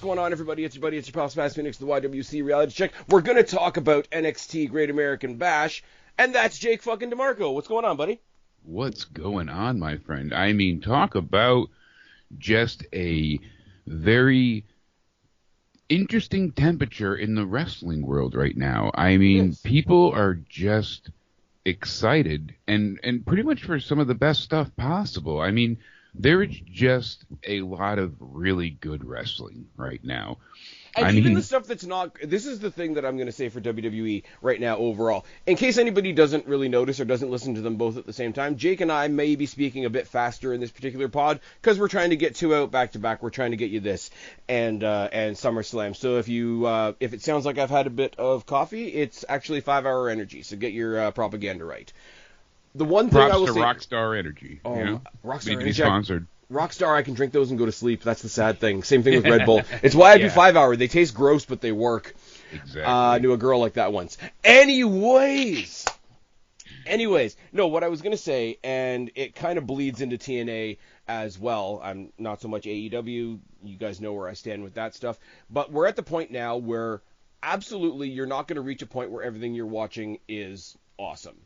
going on, everybody? It's your buddy, it's your pal Spaz, Phoenix, the YWC Reality Check. We're going to talk about NXT Great American Bash, and that's Jake fucking DeMARCO. What's going on, buddy? What's going on, my friend? I mean, talk about just a very interesting temperature in the wrestling world right now. I mean, people are just excited and pretty much for some of the best stuff possible. I mean, there is just a lot of really good wrestling right now. And even the stuff that's not... This is the thing that I'm going to say for WWE right now overall. In case anybody doesn't really notice or doesn't listen to them both at the same time, Jake and I may be speaking a bit faster in this particular pod because we're trying to get two out back-to-back. We're trying to get you this and SummerSlam. So if it sounds like I've had a bit of coffee, it's actually 5-hour energy. So get your propaganda right. The one thing I will say... Rockstar Energy. Oh, you know? Rockstar Energy. Energy. Sponsored. Rockstar, I can drink those and go to sleep. That's the sad thing. Same thing with Red Bull. It's why I do 5-hour. They taste gross, but they work. Exactly. I knew a girl like that once. Anyways, no, what I was going to say, and it kind of bleeds into TNA as well. I'm not so much AEW. You guys know where I stand with that stuff. But we're at the point now where absolutely you're not going to reach a point where everything you're watching is awesome.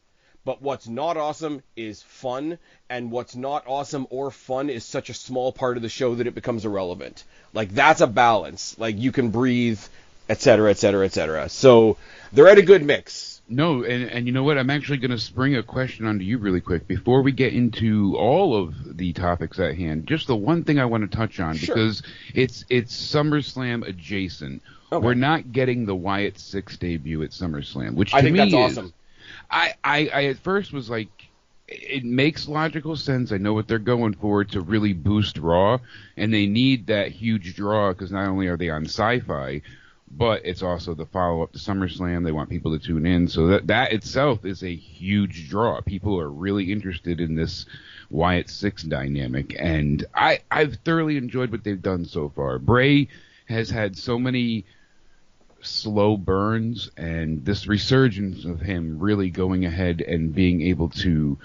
But what's not awesome is fun, and what's not awesome or fun is such a small part of the show that it becomes irrelevant. Like, that's a balance. Like, you can breathe, etc., etc., etc. So, they're at a good mix. No, and you know what? I'm actually going to spring a question onto you really quick before we get into all of the topics at hand. Just the one thing I want to touch on, because it's SummerSlam adjacent. Okay. We're not getting the Wyatt 6 debut at SummerSlam, which to me that's awesome. I at first was like, it makes logical sense. I know what they're going for to really boost Raw, and they need that huge draw because not only are they on Sci-Fi, but it's also the follow-up to SummerSlam. They want people to tune in, so that itself is a huge draw. People are really interested in this Wyatt 6 dynamic, and I've thoroughly enjoyed what they've done so far. Bray has had so many slow burns, and this resurgence of him really going ahead and being able to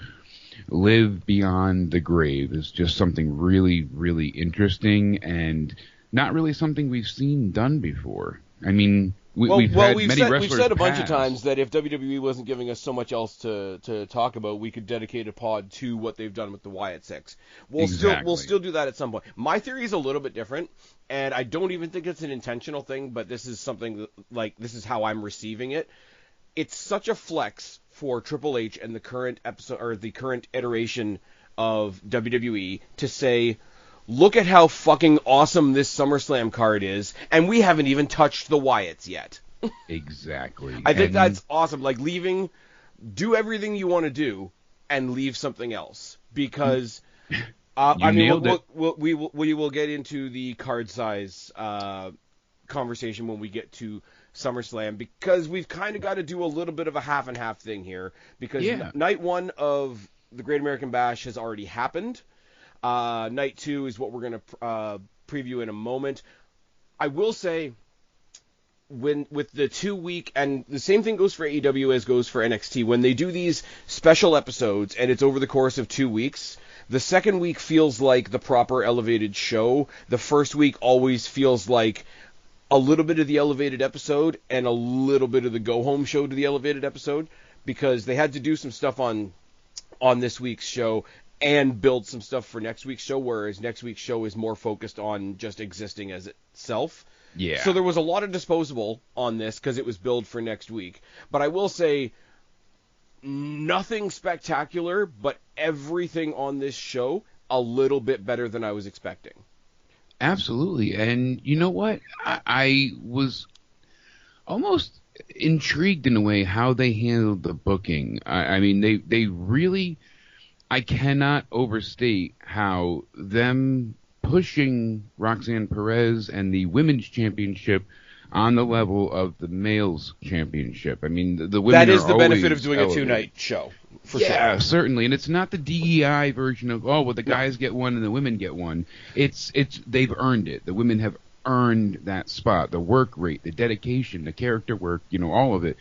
live beyond the grave is just something really, really interesting and not really something we've seen done before. I mean, we've said a bunch of times that if WWE wasn't giving us so much else to talk about, we could dedicate a pod to what they've done with the Wyatt Six. We'll still do that at some point. My theory is a little bit different, and I don't even think it's an intentional thing, but this is something this is how I'm receiving it. It's such a flex for Triple H and the current episode or the current iteration of WWE to say, look at how fucking awesome this SummerSlam card is, and we haven't even touched the Wyatts yet. Exactly. I think that's awesome. Like, do everything you want to do, and leave something else. Because, we will get into the card size conversation when we get to SummerSlam, because we've kind of got to do a little bit of a half and half thing here. Because night one of the Great American Bash has already happened. Night 2 is what we're going to preview in a moment. I will say, with the 2-week, and the same thing goes for AEW as goes for NXT, when they do these special episodes and it's over the course of 2 weeks, the second week feels like the proper elevated show. The first week always feels like a little bit of the elevated episode and a little bit of the go-home show to the elevated episode, because they had to do some stuff on this week's show and build some stuff for next week's show, whereas next week's show is more focused on just existing as itself. Yeah. So there was a lot of disposable on this because it was billed for next week. But I will say, nothing spectacular, but everything on this show a little bit better than I was expecting. Absolutely. And you know what? I was almost intrigued in a way how they handled the booking. I mean, they really... I cannot overstate how them pushing Roxanne Perez and the women's championship on the level of the males championship. I mean, the women that is are the benefit of doing elevated. a 2-night show. For yeah, sure. Certainly, and it's not the DEI version of the guys get one and the women get one. It's they've earned it. The women have earned that spot. The work rate, the dedication, the character work, all of it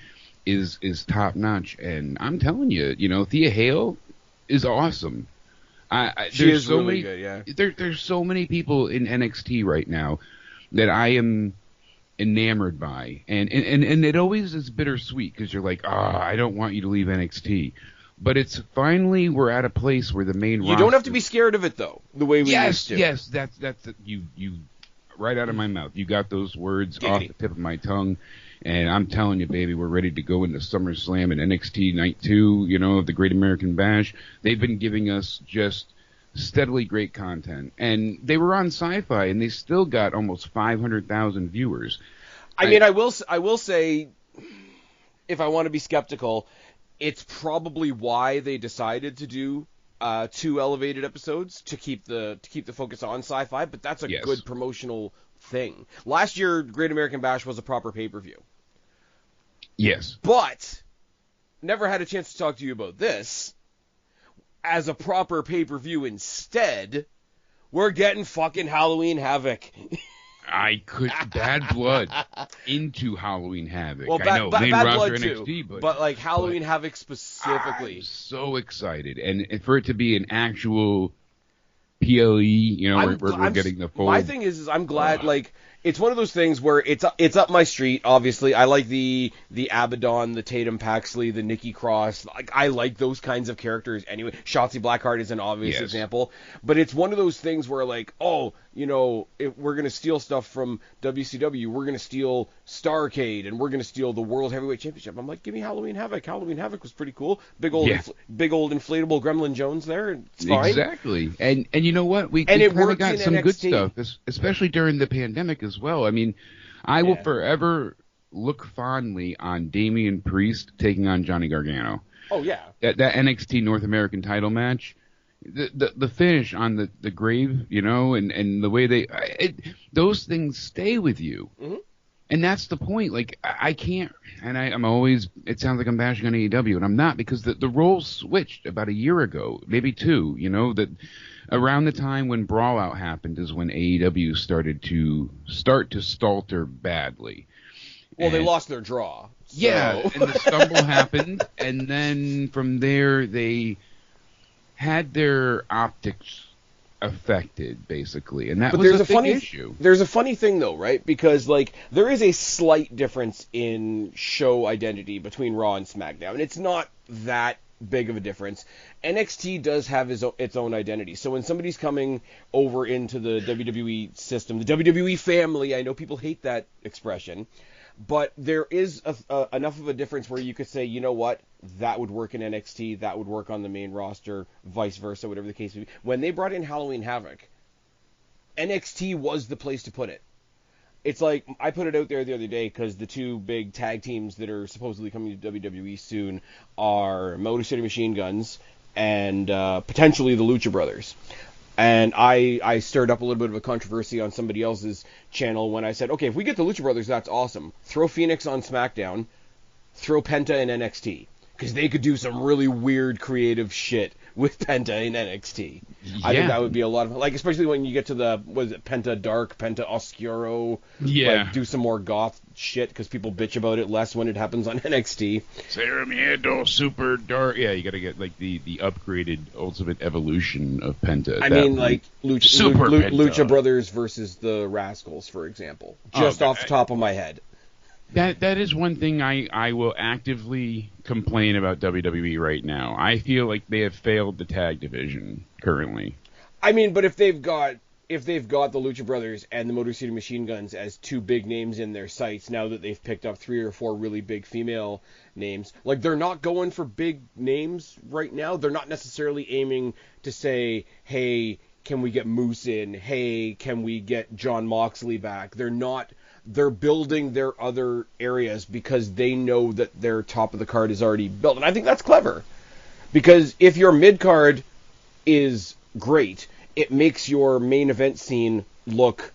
is top notch. And I'm telling you, Thea Hale is awesome. She is so really good, yeah. There's so many people in NXT right now that I am enamored by, and it always is bittersweet because you're like, I don't want you to leave NXT, but it's finally we're at a place where the main roster... You don't have to be scared of it though, the way we used to. Yes, that's you right out of my mouth. You got those words off the tip of my tongue, and I'm telling you, baby, we're ready to go into SummerSlam and NXT Night 2, of the Great American Bash. They've been giving us just steadily great content, and they were on Sci-Fi, and they still got almost 500,000 viewers. I mean, I will say, if I want to be skeptical, it's probably why they decided to do 2 elevated episodes to keep the focus on Sci-Fi. But that's a good promotional thing. Last year, Great American Bash was a proper pay-per-view. Yes, but never had a chance to talk to you about this. As a proper pay-per-view instead, we're getting fucking Halloween Havoc. I could Bad Blood into Halloween Havoc. Well, I know Bad main Blood roster too, NXT, but like Halloween Havoc specifically. I'm so excited, and for it to be an actual PLE, we're getting the full. My thing is I'm glad. Like, it's one of those things where it's up my street. Obviously, I like the Abaddon, the Tatum Paxley, the Nikki Cross. Like, I like those kinds of characters anyway. Shotzi Blackheart is an obvious example, but it's one of those things where like, if we're gonna steal stuff from WCW, we're gonna steal Starrcade, and we're gonna steal the World Heavyweight Championship. I'm like, give me Halloween Havoc. Halloween Havoc was pretty cool. Big old inflatable Gremlin Jones there. It's fine. Exactly. And you know what? We kind of got some good stuff, especially during the pandemic as well. I mean, I will forever look fondly on Damian Priest taking on Johnny Gargano. Oh yeah. That NXT North American title match. The finish on the grave, and the way those things stay with you. Mm-hmm. And that's the point. Like, I can't, and I'm always, it sounds like I'm bashing on AEW, and I'm not, because the roles switched about a year ago, maybe 2, that around the time when Brawl Out happened is when AEW started to stalter badly. Well, they lost their draw. So. Yeah, and the stumble happened, and then from there they had their optics affected, basically, and that was a big issue. There's a funny thing, though, right? Because, like, there is a slight difference in show identity between Raw and SmackDown, and it's not that big of a difference. NXT does have its own identity, so when somebody's coming over into the WWE system, the WWE family, I know people hate that expression, but there is enough of a difference where you could say, you know what, that would work in NXT, that would work on the main roster, vice versa, whatever the case may be. When they brought in Halloween Havoc, NXT was the place to put it. It's like, I put it out there the other day because the 2 big tag teams that are supposedly coming to WWE soon are Motor City Machine Guns and potentially the Lucha Brothers. And I stirred up a little bit of a controversy on somebody else's channel when I said, okay, if we get the Lucha Brothers, that's awesome. Throw Phoenix on SmackDown, throw Penta in NXT. Because they could do some really weird, creative shit with Penta in NXT. Yeah. I think that would be a lot of, like, especially when you get to the, Penta Dark, Penta Oscuro. Yeah. Like, do some more goth shit, because people bitch about it less when it happens on NXT. Ceramiento Super Dark. Yeah, you gotta get, like, the upgraded Ultimate Evolution of Penta. I mean, like, Lucha Brothers versus the Rascals, for example. Just off the top of my head. That is one thing I will actively complain about WWE right now. I feel like they have failed the tag division currently. I mean, but if they've got the Lucha Brothers and the Motor City Machine Guns as 2 big names in their sights, now that they've picked up 3 or 4 really big female names, like, they're not going for big names right now. They're not necessarily aiming to say, hey, can we get Moose in? Hey, can we get John Moxley back? They're building their other areas because they know that their top of the card is already built. And I think that's clever. Because if your mid-card is great, it makes your main event scene look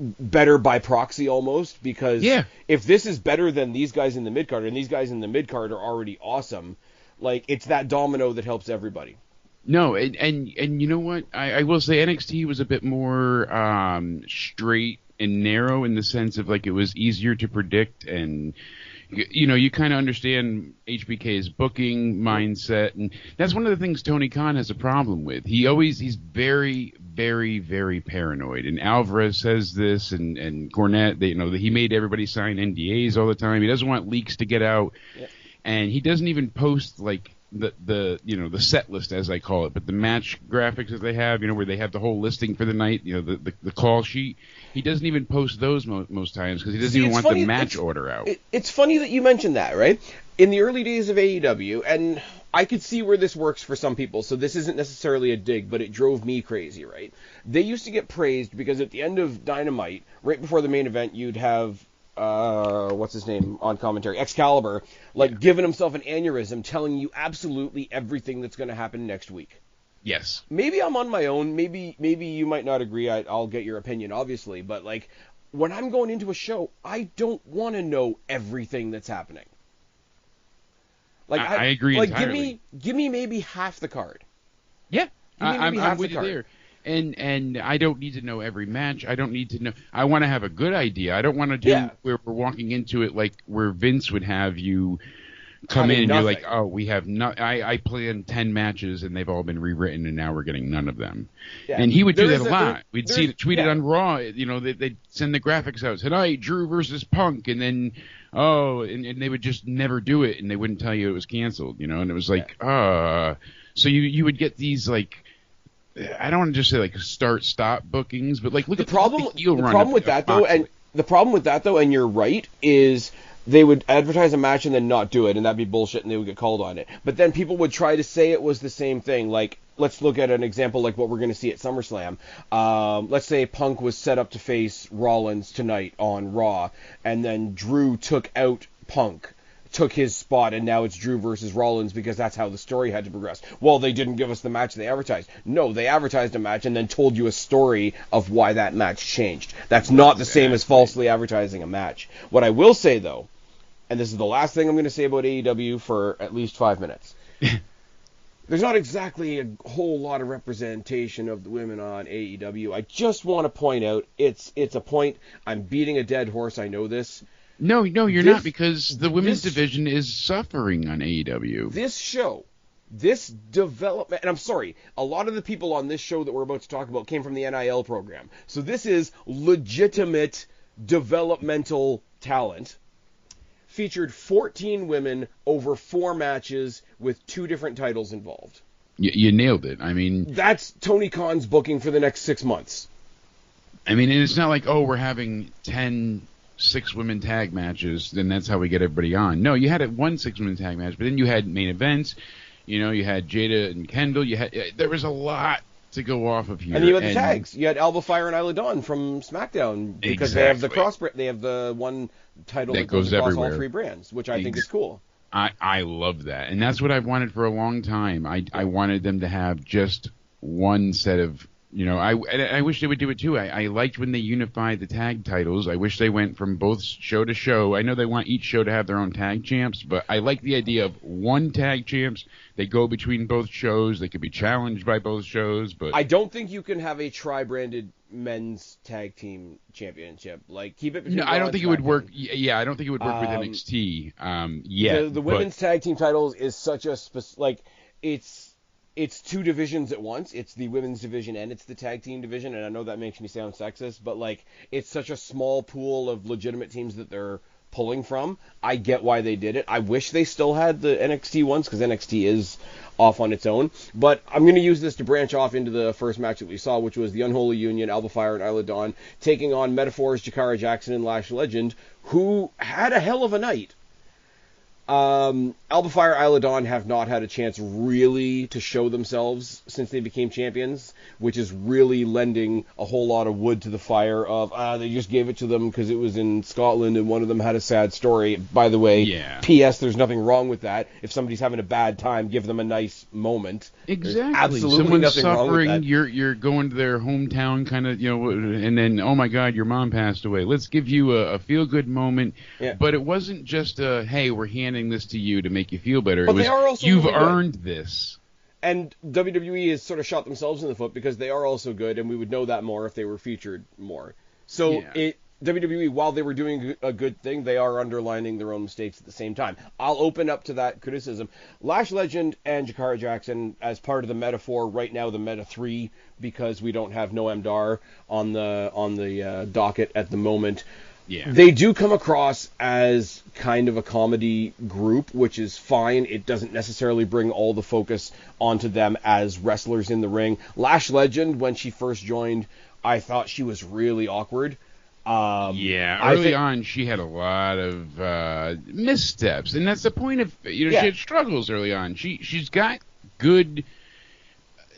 better by proxy almost. Because if this is better than these guys in the mid-card, and these guys in the mid-card are already awesome, like, it's that domino that helps everybody. No, and you know what? I will say NXT was a bit more straight and narrow in the sense of, like, it was easier to predict, and you kind of understand HBK's booking mindset, and that's one of the things Tony Khan has a problem with. He's very, very, very paranoid, and Alvarez says this, and Cornette, he made everybody sign NDAs all the time. He doesn't want leaks to get out, and he doesn't even post like the set list, as I call it, but the match graphics that they have, where they have the whole listing for the night, the call sheet. He doesn't even post those most times because he doesn't even want the match order out. It's funny that you mentioned that, right? In the early days of AEW, and I could see where this works for some people, so this isn't necessarily a dig, but it drove me crazy, right? They used to get praised because at the end of Dynamite, right before the main event, you'd have what's his name on commentary, Excalibur, giving himself an aneurysm, telling you absolutely everything that's going to happen next week. Yes. Maybe I'm on my own. Maybe you might not agree. I'll get your opinion, obviously. But when I'm going into a show, I don't want to know everything that's happening. I agree entirely. Give me maybe half the card. Yeah, I'm with you there. And I don't need to know every match. I don't need to know. I want to have a good idea. I don't want to do where we're walking into it like where Vince would have you come in and you're like, oh, we have I planned 10 matches and they've all been rewritten and now we're getting none of them. Yeah. And he would do that a lot. We'd see it tweeted on Raw. They'd send the graphics out tonight, Drew versus Punk, and then and they would just never do it and they wouldn't tell you it was canceled. And it was like, so you would get these I don't want to just say start-stop bookings, but look at the problem with that though, and you're right, is they would advertise a match and then not do it, and that'd be bullshit, and they would get called on it. But then people would try to say it was the same thing. Let's look at an example like what we're going to see at SummerSlam. Let's say Punk was set up to face Rollins tonight on Raw, and then Drew took out Punk, took his spot, and now it's Drew versus Rollins because that's how the story had to progress. Well, they didn't give us the match they advertised. No, they advertised a match and then told you a story of why that match changed. That's not the same as falsely advertising a match. What I will say, though, and this is the last thing I'm going to say about AEW for at least 5 minutes, there's not exactly a whole lot of representation of the women on AEW. I just want to point out, it's a point. I'm beating a dead horse, I know this. No, you're not, because the women's division is suffering on AEW. This show, this development, and I'm sorry, a lot of the people on this show that we're about to talk about came from the NIL program. So this is legitimate developmental talent. Featured 14 women over 4 matches with 2 different titles involved. You nailed it. I mean, that's Tony Khan's booking for the next 6 months. I mean, and it's not like, we're having 10 6-women tag matches, then that's how we get everybody on. No, you had one 6-women tag match, but then you had main events. You had Jada and Kendall. There was a lot to go off of here. And you had the tags. You had Alba Fire and Isla Dawn from SmackDown because they have they have the one title that goes across all 3 brands, which I think is cool. I love that, and that's what I've wanted for a long time. I wanted them to have just one set of. I wish they would do it too. I liked when they unified the tag titles. I wish they went from both show to show. I know they want each show to have their own tag champs, but I like the idea of one tag champs. They go between both shows. They could be challenged by both shows, but I don't think you can have a tri-branded men's tag team championship. Keep it between I don't think it would work. Yeah, I don't think it would work with NXT. The women's tag team titles is such a it's 2 divisions at once. It's the women's division and it's the tag team division, and I know that makes me sound sexist, but it's such a small pool of legitimate teams that they're pulling from. I get why they did it. I wish they still had the NXT ones because NXT is off on its own. But I'm going to use this to branch off into the first match that we saw, which was the Unholy Union, Alba Fire and Isla Dawn, taking on Metaphors, Jakara Jackson, and Lash Legend, who had a hell of a night. Alba Fire, Isla Dawn have not had a chance really to show themselves since they became champions, which is really lending a whole lot of wood to the fire of, they just gave it to them because it was in Scotland and one of them had a sad story. By the way, P.S. there's nothing wrong with that. If somebody's having a bad time, give them a nice moment. Exactly. There's absolutely Someone's nothing suffering, wrong with that. You're going to their hometown kind of, and then, oh my God, your mom passed away. Let's give you a feel-good moment. Yeah. But it wasn't just hey, we're handing this to you to make you feel better. But you've earned this. And WWE has sort of shot themselves in the foot because they are also good, and we would know that more if they were featured more. So WWE, while they were doing a good thing, they are underlining their own mistakes at the same time. I'll open up to that criticism. Lash Legend and Jakara Jackson, as part of the Meta 4, right now the Meta 3, because we don't have Noam Dar on the docket at the moment. Yeah. They do come across as kind of a comedy group, which is fine. It doesn't necessarily bring all the focus onto them as wrestlers in the ring. Lash Legend, when she first joined, I thought she was really awkward. Early on, she had a lot of missteps, and that's the point of, she had struggles early on. She's got good,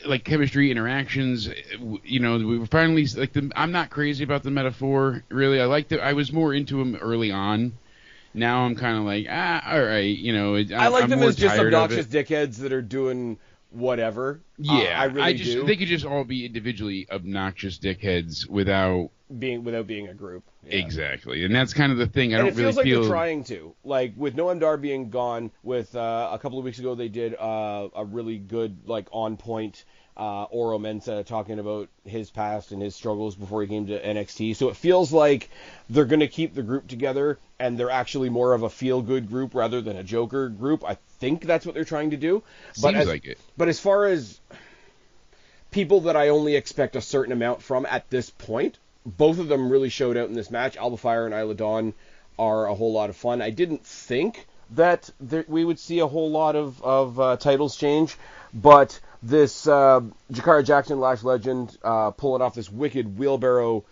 like, chemistry interactions. We were finally, like, I'm not crazy about the metaphor, really. I was more into them early on. Now I'm kind of like, all right, I like them as just obnoxious of dickheads that are doing whatever. Yeah, I really do. They could just all be individually obnoxious dickheads without being a group. Yeah. Exactly, and that's kind of the thing. It feels like they're trying to. Like, with Noam Dar being gone, with a couple of weeks ago they did a really good, like, on point Oro Mensah talking about his past and his struggles before he came to NXT. So it feels like they're going to keep the group together, and they're actually more of a feel-good group rather than a Joker group. I think that's what they're trying to do. Seems like it. But as far as people that I only expect a certain amount from at this point, both of them really showed out in this match. Alba Fire and Isla Dawn are a whole lot of fun. I didn't think that we would see a whole lot of titles change, but this Jakara Jackson Lash Legend pulling off this wicked wheelbarrow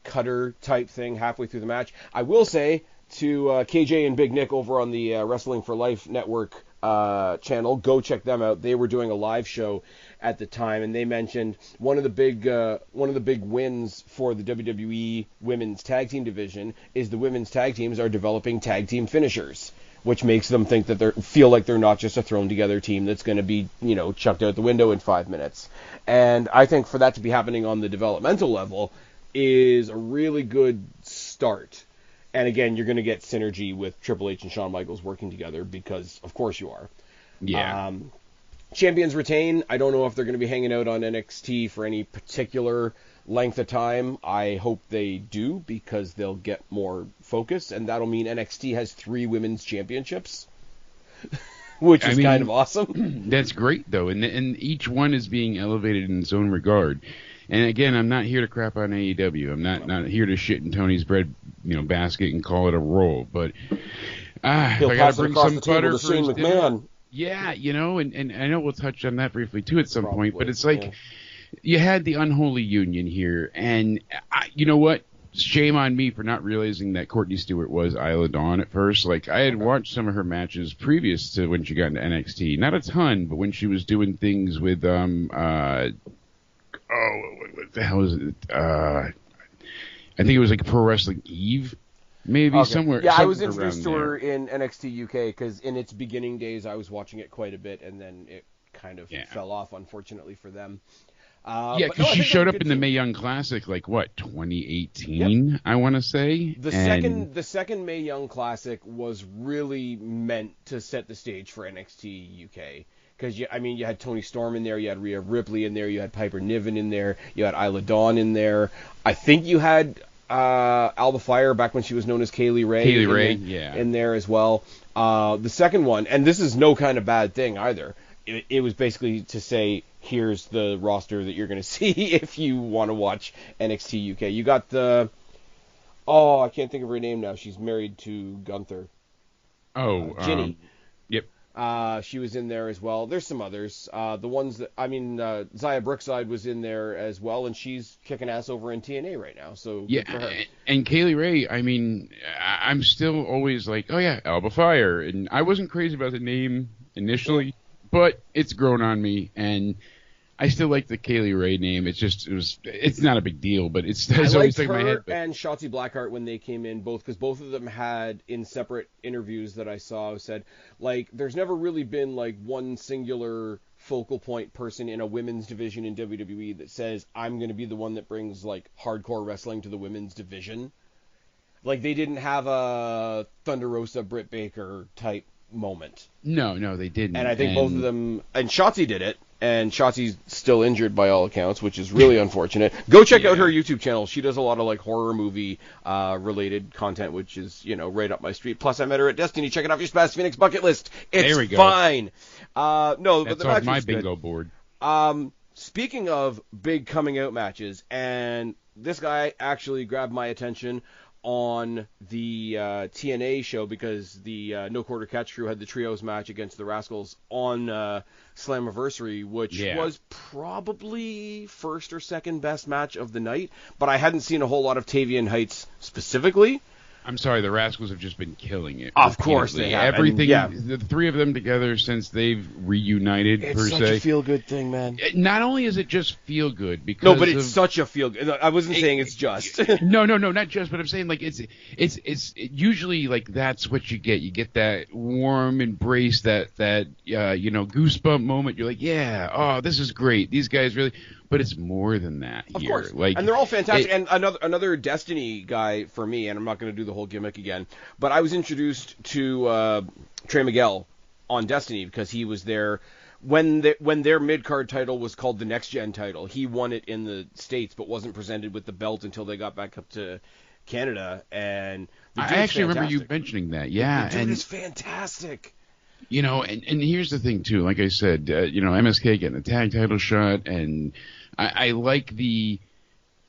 cutter type thing halfway through the match. I will say to KJ and Big Nick over on the Wrestling for Life Network channel, go check them out. They were doing a live show at the time, and they mentioned one of the big wins for the WWE Women's Tag Team division is the women's tag teams are developing tag team finishers, which makes them think that feel like they're not just a thrown together team that's going to be, chucked out the window in 5 minutes. And I think for that to be happening on the developmental level is a really good start. And again, you're going to get synergy with Triple H and Shawn Michaels working together because, of course, you are. Yeah. Champions retain. I don't know if they're going to be hanging out on NXT for any particular length of time. I hope they do because they'll get more focus, and that'll mean NXT has 3 women's championships, which is kind of awesome. That's great, though, and each one is being elevated in its own regard. And again, I'm not here to crap on AEW. I'm not here to shit in Tony's bread, basket and call it a roll. But I got to bring some butter for Shane McMahon. Yeah, and I know we'll touch on that briefly too at some point. But it's like you had the unholy union here, and you know what? Shame on me for not realizing that Courtney Stewart was Isla Dawn at first. Like, I had watched some of her matches previous to when she got into NXT. Not a ton, but when she was doing things with what the hell is it? I think it was like Pro Wrestling Eve, maybe somewhere. Yeah, I was introduced to her in NXT UK because in its beginning days I was watching it quite a bit, and then it kind of fell off, unfortunately for them. Because she showed up in the Mae Young Classic, 2018, yep. I want to say. The second Mae Young Classic was really meant to set the stage for NXT UK. Because, you had Toni Storm in there, you had Rhea Ripley in there, you had Piper Niven in there, you had Isla Dawn in there. I think you had Alba Fire back when she was known as Kaylee Ray. In there as well. The second one, and this is no kind of bad thing either, it was basically to say, here's the roster that you're going to see if you want to watch NXT UK. You got I can't think of her name now. She's married to Gunther. Ginny. Yep. She was in there as well. There's some others. The ones that, Zaya Brookside was in there as well, and she's kicking ass over in TNA right now. So good for her. And Kaylee Ray, I'm still always like, oh yeah, Alba Fire, and I wasn't crazy about the name initially, but it's grown on me, and I still like the Kaylee Ray name. It's not a big deal, but it's always stuck in my head. And Shotzi Blackheart when they came in, because both of them had, in separate interviews that I saw, said, there's never really been, one singular focal point person in a women's division in WWE that says, I'm going to be the one that brings, hardcore wrestling to the women's division. They didn't have a Thunder Rosa, Britt Baker type moment. No, they didn't. And I think both of them, and Shotzi did it, and Shotzi's still injured by all accounts, which is really unfortunate. Go check out her YouTube channel. She does a lot of like horror movie related content, which is right up my street. Plus, I met her at Destiny. Check it off your Spaz Phoenix bucket list. It's there we go. fine. No, that's but the off match my was bingo good. board. Speaking of big coming out matches, and this guy actually grabbed my attention on the TNA show because the No Quarter Catch crew had the trios match against the Rascals on Slammiversary, which was probably first or second best match of the night, but I hadn't seen a whole lot of Tavian Heights specifically. I'm sorry, the Rascals have just been killing it. Of course they have. Everything, the three of them together since they've reunited, it's such a feel-good thing, man. Not only is it just feel-good, because no, but it's such a feel-good. I wasn't saying it's just. No, not just. But I'm saying like it's usually like that's what you get. You get that warm embrace, that goosebump moment. You're like, oh, this is great. These guys really. But it's more than that here. Of course. Like, and they're all fantastic. And another Destiny guy for me, and I'm not going to do the whole gimmick again, but I was introduced to Trey Miguel on Destiny because he was there when their mid-card title was called the Next Gen title. He won it in the States but wasn't presented with the belt until they got back up to Canada. And I actually remember you mentioning that. Yeah. The dude is fantastic. And here's the thing, too. Like I said, MSK getting a tag title shot, and I like the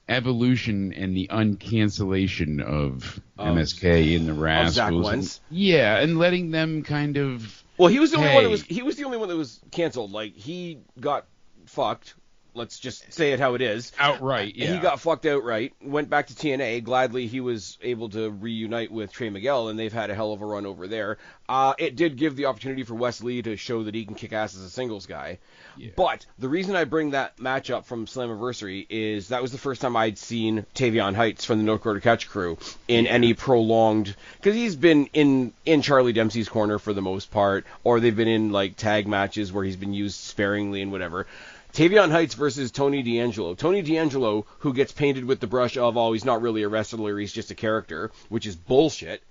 evolution and the uncancellation of MSK in the Rascals. And letting them kind of. Well, he was the only one that was. He was the only one that was canceled. Like, he got fucked. Let's just say it how it is. Outright, yeah. He got fucked outright, went back to TNA. Gladly, he was able to reunite with Trey Miguel, and they've had a hell of a run over there. It did give the opportunity for Wes Lee to show that he can kick ass as a singles guy. Yeah. But the reason I bring that match up from Slammiversary is that was the first time I'd seen Tavion Heights from the No Quarter Catch crew in any prolonged... Because he's been in Charlie Dempsey's corner for the most part, or they've been in like tag matches where he's been used sparingly and whatever. Tavion Heights versus Tony D'Angelo. Tony D'Angelo, who gets painted with the brush of, he's not really a wrestler, he's just a character, which is bullshit.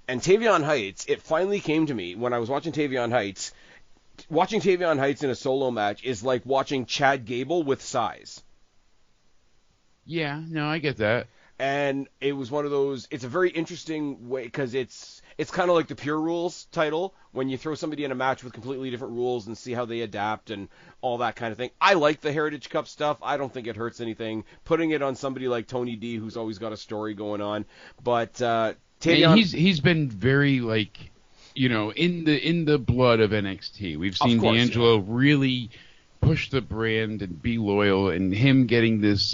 And Tavion Heights, it finally came to me when I was watching Tavion Heights. Watching Tavion Heights in a solo match is like watching Chad Gable with size. Yeah, no, I get that. And it was one of those, it's a very interesting way, because it's kind of like the Pure Rules title, when you throw somebody in a match with completely different rules and see how they adapt and all that kind of thing. I like the Heritage Cup stuff. I don't think it hurts anything. Putting it on somebody like Tony D, who's always got a story going on. But Tavion... he's been very, like, in the blood of NXT. We've seen D'Angelo really push the brand and be loyal, and him getting this...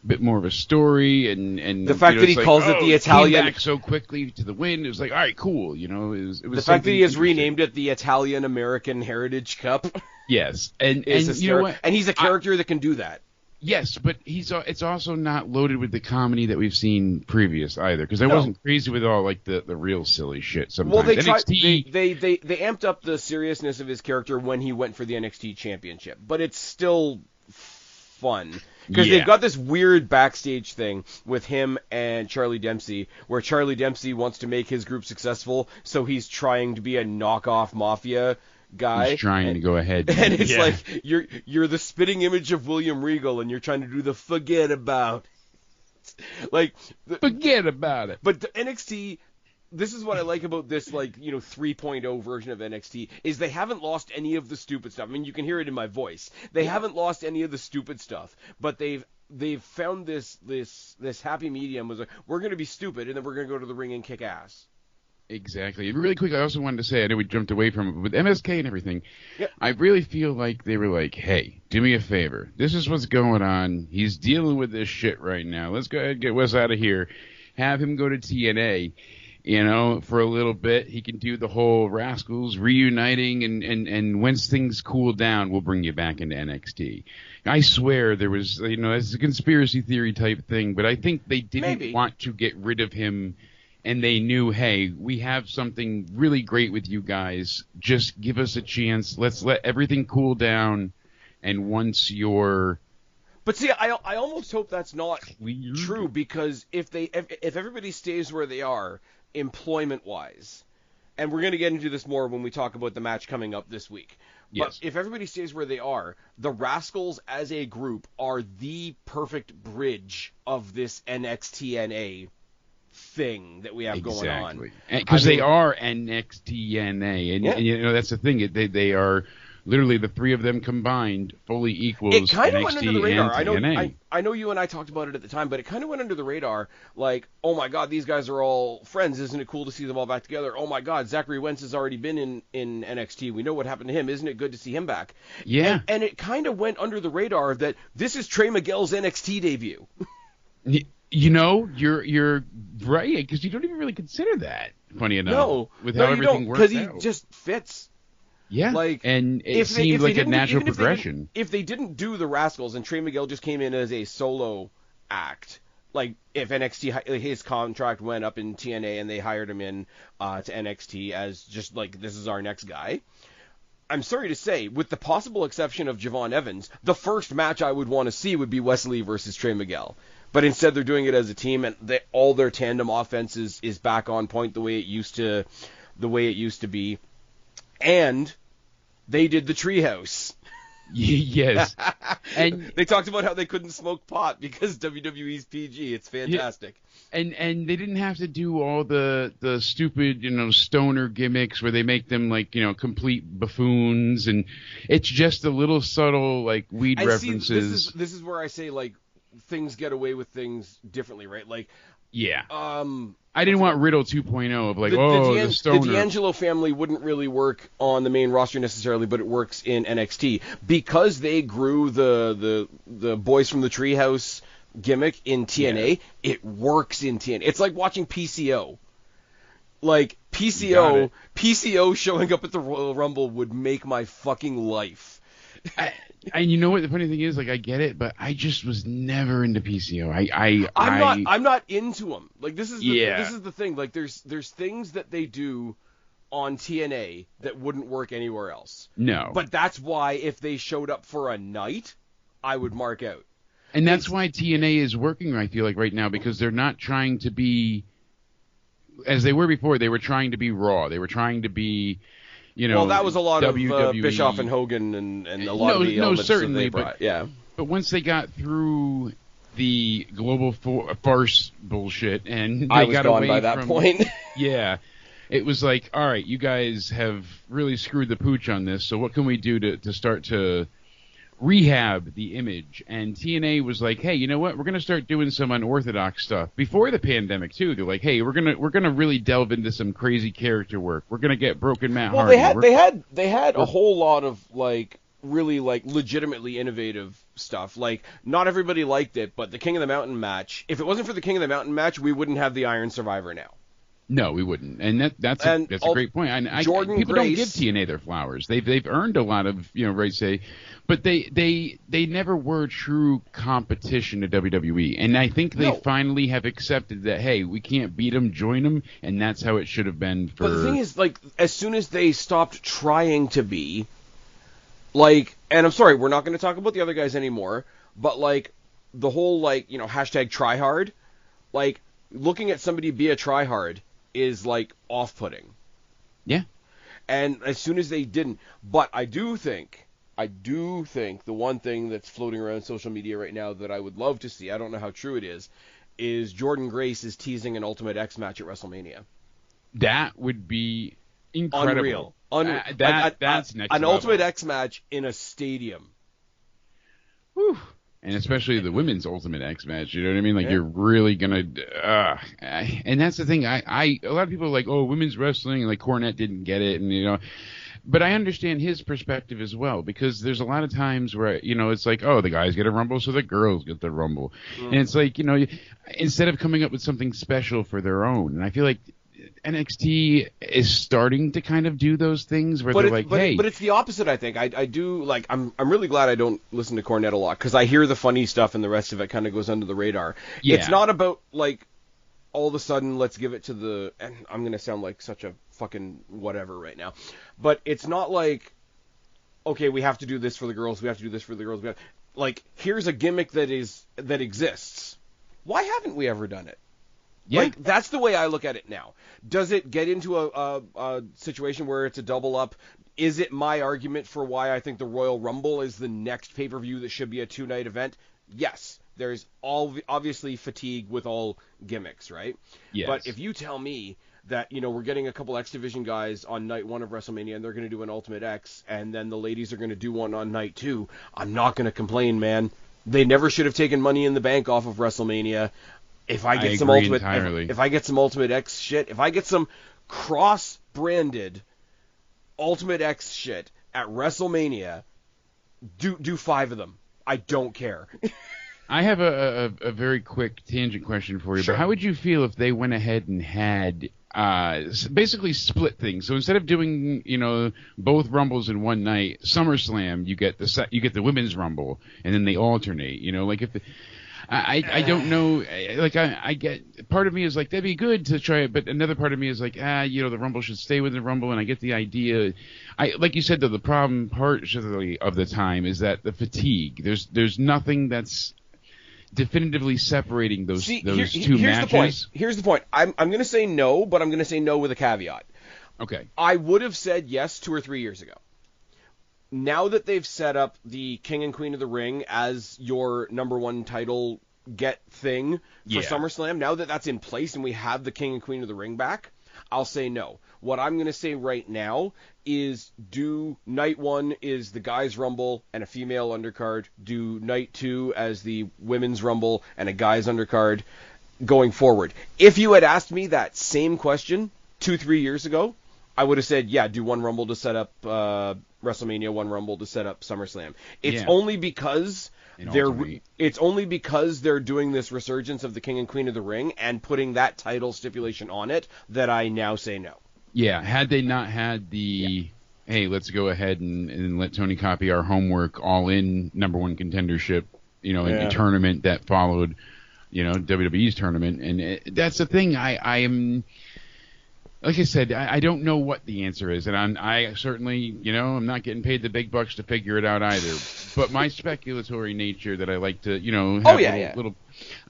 bit more of a story, and the fact that he calls it the Italian came back so quickly to the win, it was like, all right, cool, it was the fact that he has renamed it the Italian American Heritage Cup. Yes, and you know what? And he's a character that can do that. Yes, but it's also not loaded with the comedy that we've seen previous either, because I wasn't crazy with all like the real silly shit sometimes. Well, they amped up the seriousness of his character when he went for the NXT championship, but it's still fun. Because they've got this weird backstage thing with him and Charlie Dempsey, where Charlie Dempsey wants to make his group successful, so he's trying to be a knockoff mafia guy. He's trying to go ahead. And it's like, you're the spitting image of William Regal, and you're trying to do the forget about. Forget about it. But the NXT... This is what I like about this, 3.0 version of NXT, is they haven't lost any of the stupid stuff. I mean, you can hear it in my voice. They haven't lost any of the stupid stuff, but they've found this happy medium. Was like, we're going to be stupid, and then we're going to go to the ring and kick ass. Exactly. And really quick, I also wanted to say, I know we jumped away from it, but with MSK and everything, I really feel like they were like, hey, do me a favor. This is what's going on. He's dealing with this shit right now. Let's go ahead and get Wes out of here. Have him go to TNA. For a little bit, he can do the whole Rascals reuniting, and once things cool down, we'll bring you back into NXT. I swear there was, it's a conspiracy theory type thing, but I think they didn't want to get rid of him, and they knew, hey, we have something really great with you guys. Just give us a chance. Let's let everything cool down, and once you're... But see, I almost hope that's not true, because if everybody stays where they are, employment-wise, and we're going to get into this more when we talk about the match coming up this week, Yes. But if everybody stays where they are, the Rascals as a group are the perfect bridge of this NXTNA thing that we have going on. Exactly. Because they are NXTNA. And you know, that's the thing. They are literally the three of them combined fully equals it kind of NXT went under the radar. and TNA. I know you and I talked about it at the time, but it kind of went under the radar. Like, oh my God, these guys are all friends. Isn't it cool to see them all back together? Oh my God, Zachary Wentz has already been in NXT. We know what happened to him. Isn't it good to see him back? Yeah. And it kind of went under the radar that this is Trey Miguel's NXT debut. You know, you're right, because you don't even really consider that. Funny enough, with how everything works out, because he just fits. Yeah, like, and it seemed like a natural progression. If they didn't do the Rascals and Trey Miguel just came in as a solo act, like if NXT his contract went up in TNA and they hired him in to NXT as just like this is our next guy. I'm sorry to say, with the possible exception of Javon Evans, the first match I would want to see would be Wesley versus Trey Miguel. But instead, they're doing it as a team, and all their tandem offense is back on point the way it used to be. And they did the treehouse. Yes. And they talked about how they couldn't smoke pot because WWE's PG. It's fantastic. Yeah. And they didn't have to do all the stupid, stoner gimmicks where they make them like, complete buffoons, and it's just the little subtle like weed and references. See, this is where I say like things get away with things differently, right? Like, yeah. I didn't want Riddle 2.0 of like, the stoner. The D'Angelo family wouldn't really work on the main roster necessarily, but it works in NXT because they grew the Boys from the Treehouse gimmick in TNA. Yeah. It works in TNA. It's like watching PCO. Like PCO showing up at the Royal Rumble would make my fucking life. And you know what the funny thing is? Like, I get it, but I just was never into PCO. I'm not into them. Like, this is the thing. Like, there's things that they do on TNA that wouldn't work anywhere else. No. But that's why if they showed up for a night, I would mark out. And that's why TNA is working, I feel like, right now, because they're not trying to be, as they were before, they were trying to be Raw. They were trying to be, well, that was a lot WWE. Of Bischoff and Hogan and a lot of the elements certainly, that they brought. Yeah. But once they got through the global farce bullshit, and they got away by that point. Yeah. It was like, all right, you guys have really screwed the pooch on this, so what can we do to start to rehab the image? And TNA was like, hey, you know what? We're going to start doing some unorthodox stuff. Before the pandemic, too, they're like, hey, we're gonna really delve into some crazy character work. We're going to get Broken Matt Hardy. They had a whole lot of, like, really, like, legitimately innovative stuff. Like, not everybody liked it, but the King of the Mountain match, if it wasn't for the King of the Mountain match, we wouldn't have the Iron Survivor now. No, we wouldn't, and that's a great point. People don't give TNA their flowers. They've earned a lot of right say, but they never were true competition to WWE, and I think they finally have accepted that hey, we can't beat them, join them, and that's how it should have been. But the thing is, like, as soon as they stopped trying to be, like, and I'm sorry, we're not going to talk about the other guys anymore, but like the whole like hashtag tryhard, like looking at somebody be a tryhard is like off-putting. Yeah. And as soon as they didn't, but I do think the one thing that's floating around social media right now that I would love to see, I don't know how true it is Jordan Grace is teasing an Ultimate X match at WrestleMania. That would be incredible. Unreal. That's next an level. Ultimate X match in a stadium. Whew. And especially the women's Ultimate X match, you know what I mean? Like, you're really gonna, and that's the thing. A lot of people are like, oh, women's wrestling, and like Cornette didn't get it, and but I understand his perspective as well, because there's a lot of times where it's like, oh, the guys get a rumble, so the girls get the rumble, and it's like instead of coming up with something special for their own, and I feel like NXT is starting to kind of do those things where they're like, hey. But it's the opposite, I think. I do, like, I'm really glad I don't listen to Cornette a lot, because I hear the funny stuff and the rest of it kind of goes under the radar. Yeah. It's not about, like, all of a sudden, let's give it to the, and I'm going to sound like such a fucking whatever right now, but it's not like, okay, we have to do this for the girls, we have to do this for the girls. Like, here's a gimmick that exists. Why haven't we ever done it? Yeah. Like, that's the way I look at it now. Does it get into a situation where it's a double up? Is it my argument for why I think the Royal Rumble is the next pay-per-view that should be a 2-night event? Yes. There's obviously fatigue with all gimmicks, right? Yes. But if you tell me that, we're getting a couple X Division guys on night 1 of WrestleMania and they're going to do an Ultimate X, and then the ladies are going to do one on night 2, I'm not going to complain, man. They never should have taken Money in the Bank off of WrestleMania. If I get if I get some Ultimate X shit, if I get some cross-branded Ultimate X shit at WrestleMania, do 5 of them. I don't care. I have a very quick tangent question for you. Sure. But how would you feel if they went ahead and had basically split things? So instead of doing both Rumbles in one night, SummerSlam you get the Women's Rumble, and then they alternate. I don't know. Like I get, part of me is like that'd be good to try it, but another part of me is like the Rumble should stay with the Rumble, and I get the idea. Like you said though, the problem partially of the time is that the fatigue. There's nothing that's definitively separating those two matches. Here's the point. I'm going to say no, but I'm going to say no with a caveat. Okay. I would have said yes 2 or 3 years ago. Now that they've set up the King and Queen of the Ring as your number 1 title get thing for SummerSlam, now that that's in place and we have the King and Queen of the Ring back, I'll say no. What I'm going to say right now is do night 1 is the guys' rumble and a female undercard. Do night 2 as the women's rumble and a guys' undercard going forward. If you had asked me that same question 2-3 years ago, I would have said, yeah, do 1 rumble to set up WrestleMania, 1 rumble to set up SummerSlam. It's only because they're doing this resurgence of the King and Queen of the Ring and putting that title stipulation on it that I now say no. Yeah, had they not had hey, let's go ahead and let Tony copy our homework all in number 1 contendership, in a tournament that followed, WWE's tournament. And that's the thing. I am, like I said, I don't know what the answer is. And I certainly, I'm not getting paid the big bucks to figure it out either. But my speculatory nature that I like to, have little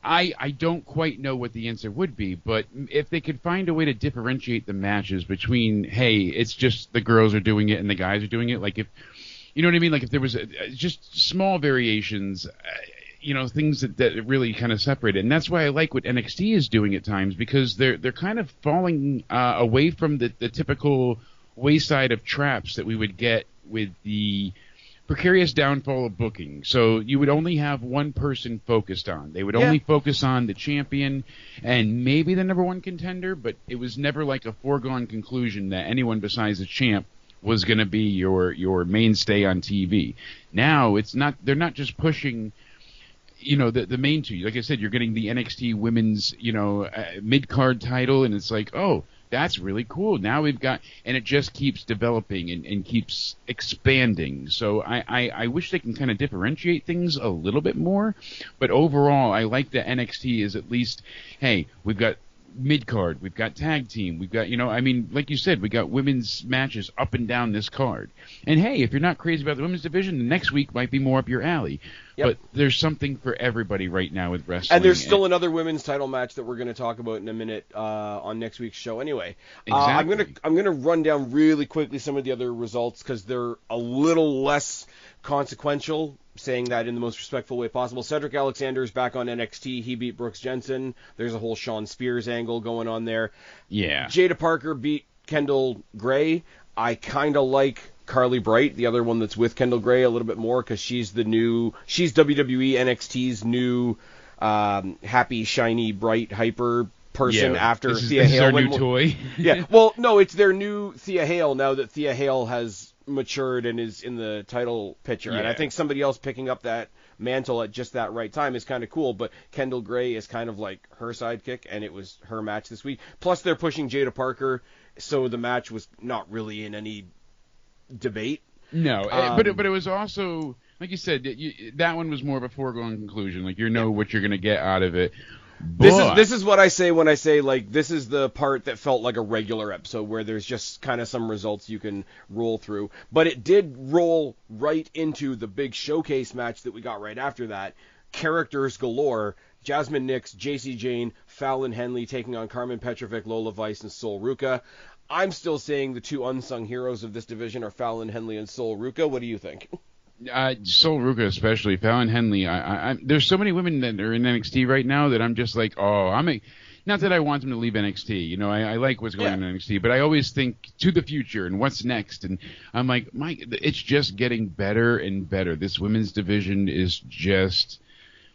I don't quite know what the answer would be, but if they could find a way to differentiate the matches between, hey, it's just the girls are doing it and the guys are doing it, like if, you know what I mean? Like if there was just small variations, things that really kind of separate it. And that's why I like what NXT is doing at times, because they're kind of falling away from the typical wayside of traps that we would get with the precarious downfall of booking. So you would only have one person focused on. They would only focus on the champion and maybe the number 1 contender, but it was never like a foregone conclusion that anyone besides the champ was going to be your mainstay on TV. Now it's not. They're not just pushing, the main two. Like I said, you're getting the NXT women's, mid-card title, and it's like, oh, that's really cool. Now we've got, and it just keeps developing and keeps expanding. So I wish they can kind of differentiate things a little bit more. But overall, I like that NXT is at least, hey, we've got mid-card, we've got tag team, we've got, like you said, we got women's matches up and down this card. And hey, if you're not crazy about the women's division, the next week might be more up your alley. Yep. But there's something for everybody right now with wrestling. And there's still another women's title match that we're going to talk about in a minute on next week's show anyway. Exactly. I'm going to run down really quickly some of the other results because they're a little less consequential, saying that in the most respectful way possible. Cedric Alexander is back on NXT. He beat Brooks Jensen. There's a whole Shawn Spears angle going on there. Yeah. Jada Parker beat Kendall Gray. I kind of like Carly Bright, the other one that's with Kendall Gray, a little bit more because she's WWE NXT's new happy, shiny, bright, hyper person after Thea Hale. This is their new toy. Yeah. Well, no, it's their new Thea Hale now that Thea Hale has matured and is in the title picture. And I think somebody else picking up that mantle at just that right time is kind of cool. But Kendall Gray is kind of like her sidekick, and it was her match this week. Plus, they're pushing Jada Parker, so the match was not really in any debate. No, but it was also, like you said, that one was more of a foregone conclusion. Like, what you're going to get out of it. This is what I say when I say, like, this is the part that felt like a regular episode where there's just kind of some results you can roll through. But it did roll right into the big showcase match that we got right after that. Characters galore. Jasmine Nix, JC Jane, Fallon Henley taking on Carmen Petrovic, Lola Vice, and Sol Ruca. I'm still saying the two unsung heroes of this division are Fallon Henley and Sol Ruca. What do you think? Sol Ruca especially, Fallon Henley. There's so many women that are in NXT right now that I'm just like, not that I want them to leave NXT. You know, I like what's going on in NXT, but I always think to the future and what's next. And I'm like, it's just getting better and better. This women's division is just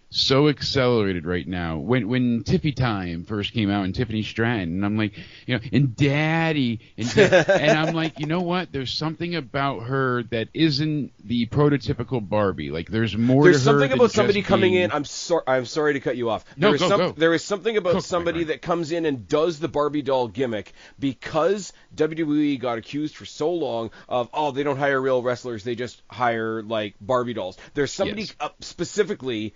so accelerated right now. When Tiffy Time first came out and Tiffany Stratton, and I'm like, and Daddy, and I'm like, you know what? There's something about her that isn't the prototypical Barbie. Like there's more. There's to her something about somebody coming being... in. I'm sorry to cut you off. Go. There is something about somebody that comes in and does the Barbie doll gimmick because WWE got accused for so long of they don't hire real wrestlers, they just hire like Barbie dolls. There's somebody specifically.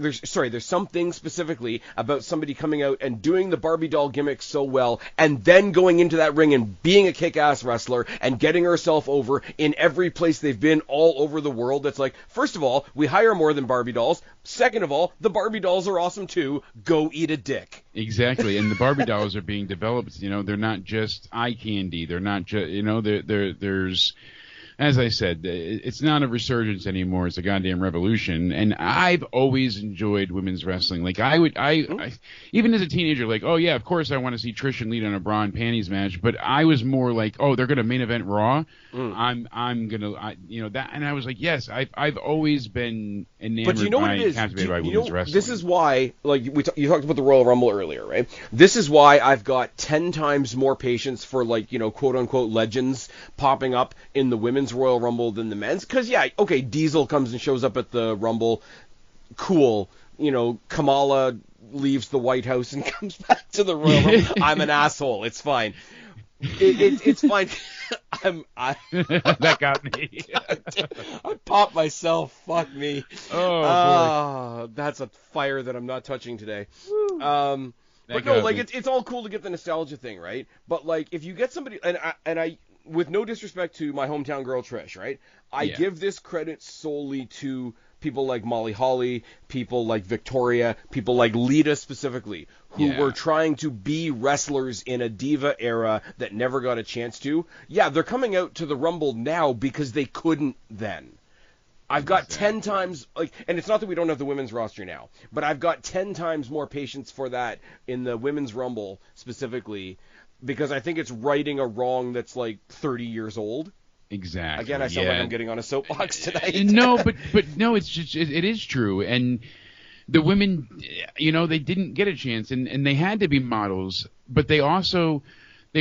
There's something specifically about somebody coming out and doing the Barbie doll gimmick so well, and then going into that ring and being a kick-ass wrestler and getting herself over in every place they've been all over the world. That's like, first of all, we hire more than Barbie dolls. Second of all, the Barbie dolls are awesome too. Go eat a dick. Exactly, and the Barbie dolls are being developed. They're not just eye candy. They're not just, there's... As I said, it's not a resurgence anymore. It's a goddamn revolution. And I've always enjoyed women's wrestling. Like I even as a teenager, like, oh yeah, of course I want to see Trish and Lita in a bra and panties match. But I was more like, oh, they're gonna main event Raw. I'm gonna, that. And I was like, yes, I've always been enamored captivated by women's wrestling. This is why, like you talked about the Royal Rumble earlier, right? This is why I've got 10 times more patience for like quote unquote legends popping up in the women's Royal Rumble than the men's, because Diesel comes and shows up at the Rumble, cool. Kamala leaves the White House and comes back to the Royal Rumble. I'm an asshole. It's fine. It's fine. That got me. I popped myself. Fuck me. Oh, boy. That's a fire that I'm not touching today. But no, like it's all cool to get the nostalgia thing, right? But like if you get somebody, and I with no disrespect to my hometown girl Trish, right? I give this credit solely to people like Molly Holly, people like Victoria, people like Lita specifically, who were trying to be wrestlers in a diva era that never got a chance to. Yeah, they're coming out to the Rumble now because they couldn't then. I've got 10 times, and it's not that we don't have the women's roster now, but I've got 10 times more patience for that in the women's Rumble specifically, because I think it's righting a wrong that's like 30 years old. Exactly. Again, I sound like I'm getting on a soapbox tonight. No, but no, it's just it is true, and the women, they didn't get a chance, and they had to be models, but they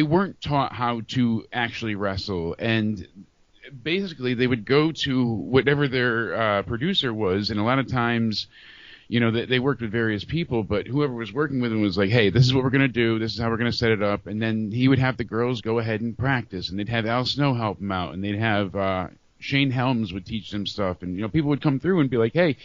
weren't taught how to actually wrestle, and basically they would go to whatever their producer was, and a lot of times, they worked with various people, but whoever was working with them was like, hey, this is what we're going to do, this is how we're going to set it up, and then he would have the girls go ahead and practice, and they'd have Al Snow help them out, and they'd have Shane Helms would teach them stuff, and people would come through and be like, hey,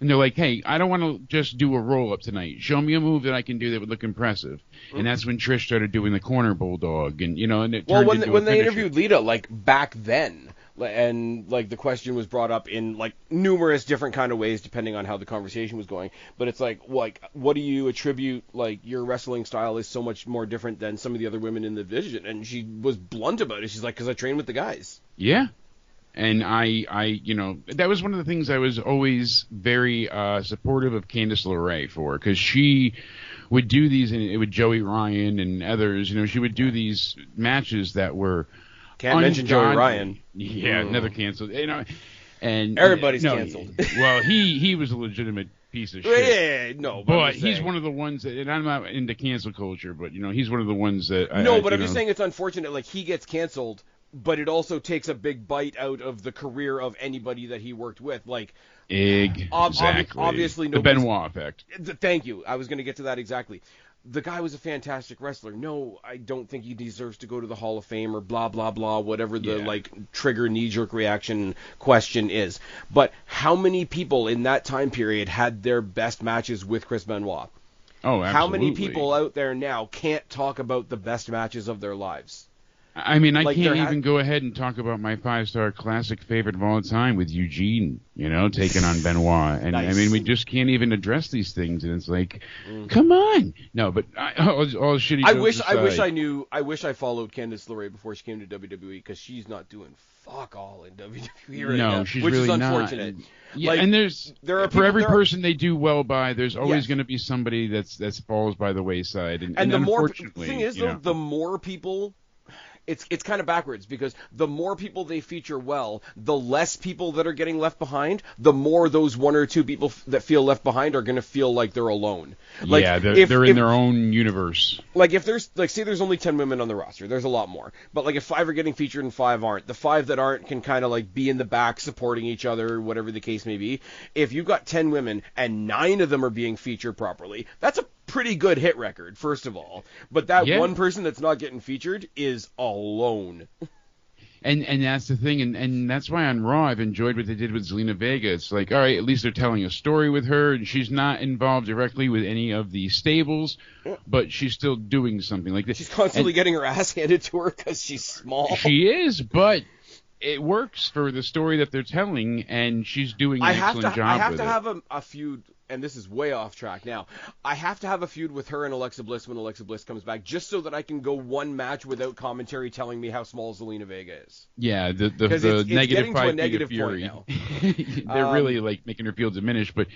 and they're like, hey, I don't want to just do a roll-up tonight. Show me a move that I can do that would look impressive. Mm-hmm. And that's when Trish started doing the corner bulldog, and and it turned into when they interviewed Lita, like back then, and like the question was brought up in like numerous different kind of ways depending on how the conversation was going, but it's like what do you attribute, like your wrestling style is so much more different than some of the other women in the division? And she was blunt about it. She's like, because I train with the guys. Yeah. And I that was one of the things I was always very supportive of Candice LeRae for, because she would do these, and with Joey Ryan and others, she would do these matches that were can't mention Joey Ryan. Yeah, never canceled. And everybody's canceled. Well, he was a legitimate piece of shit. Yeah, no. But he's one of the ones that, and I'm not into cancel culture, but he's one of the ones that. I'm just saying it's unfortunate. Like he gets canceled, but it also takes a big bite out of the career of anybody that he worked with. Like exactly, obviously, the Benoit effect. Thank you. I was going to get to that exactly. The guy was a fantastic wrestler. No, I don't think he deserves to go to the Hall of Fame or blah, blah, blah, whatever the trigger knee-jerk reaction question is. But how many people in that time period had their best matches with Chris Benoit? Oh, absolutely. How many people out there now can't talk about the best matches of their lives? I mean, I can't even go ahead and talk about my 5-star classic favorite of all time with Eugene, taking on Benoit. And nice. I mean, we just can't even address these things. And it's like, come on. No, but all shitty jokes aside, I wish I followed Candice LeRae before she came to WWE, because she's not doing fuck all in WWE right now. No, she's which really is unfortunate. Not. Yeah, and there are for every person they do well by, there's always going to be somebody that falls by the wayside. And the more the thing is, though, the more people. It's kind of backwards, because the more people they feature well, the less people that are getting left behind, the more those one or two people that feel left behind are going to feel like they're alone. Like, yeah, they're in their own universe. Like, if there's, like, say there's only 10 women on the roster, there's a lot more. But, like, if 5 are getting featured and 5 aren't, the 5 that aren't can kind of, like, be in the back supporting each other, whatever the case may be. If you've got 10 women and 9 of them are being featured properly, that's a pretty good hit record, first of all. But that one person that's not getting featured is alone. And that's the thing, and that's why on Raw I've enjoyed what they did with Zelina Vega. It's like, all right, at least they're telling a story with her, and she's not involved directly with any of the stables, but she's still doing something like this. She's constantly getting her ass handed to her because she's small. She is, but it works for the story that they're telling, and she's doing an excellent job. I have to have a feud, and this is way off track now. I have to have a feud with her and Alexa Bliss when Alexa Bliss comes back, just so that I can go one match without commentary telling me how small Zelina Vega is. Yeah, the negative 5 negative Fury. Point now. They're really like making her feel diminished. But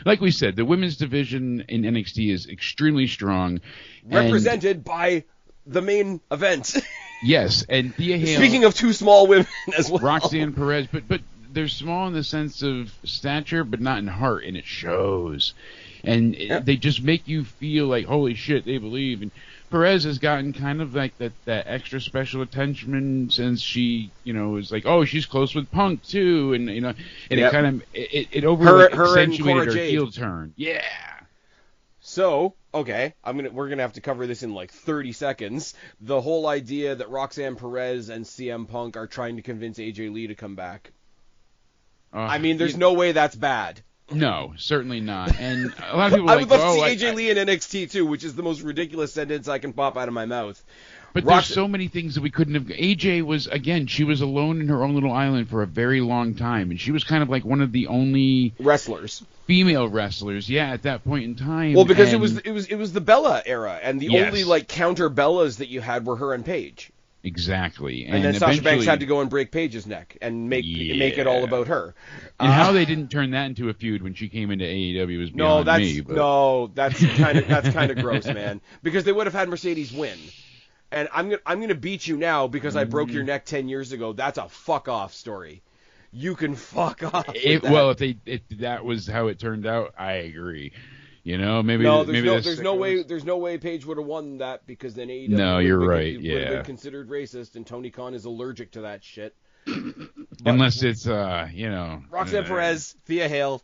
like we said, the women's division in NXT is extremely strong, represented by the main event. Yes, and Thea Hale. Speaking of two small women as well, Roxanne Perez, but they're small in the sense of stature, but not in heart, and it shows. And they just make you feel like, holy shit, they believe. And Perez has gotten kind of like that extra special attention since she, is like, oh, she's close with Punk too, and and it kind of it over accentuated her heel turn. Yeah. So, okay, we're gonna have to cover this in like 30 seconds. The whole idea that Roxanne Perez and CM Punk are trying to convince AJ Lee to come back. I mean, there's no way that's bad. No, certainly not. And a lot of people are I would love to see AJ Lee in NXT too, which is the most ridiculous sentence I can pop out of my mouth. But there's so many things that we couldn't have. AJ was, again, she was alone in her own little island for a very long time, and she was kind of like one of the only female wrestlers, at that point in time. Well, because it was the Bella era, and the only like counter Bellas that you had were her and Paige. Exactly. And then Sasha Banks had to go and break Paige's neck and make it all about her. And how they didn't turn that into a feud when she came into AEW was beyond me. But... No, that's kind of gross, man. Because they would have had Mercedes win. And I'm gonna beat you now because I broke your neck 10 years ago. That's a fuck off story. You can fuck off. Well, if that was how it turned out, I agree. Maybe there's no way Paige would have won that, because then AEW would have been considered racist, and Tony Khan is allergic to that shit. Unless it's Roxanne Perez, Thea Hale.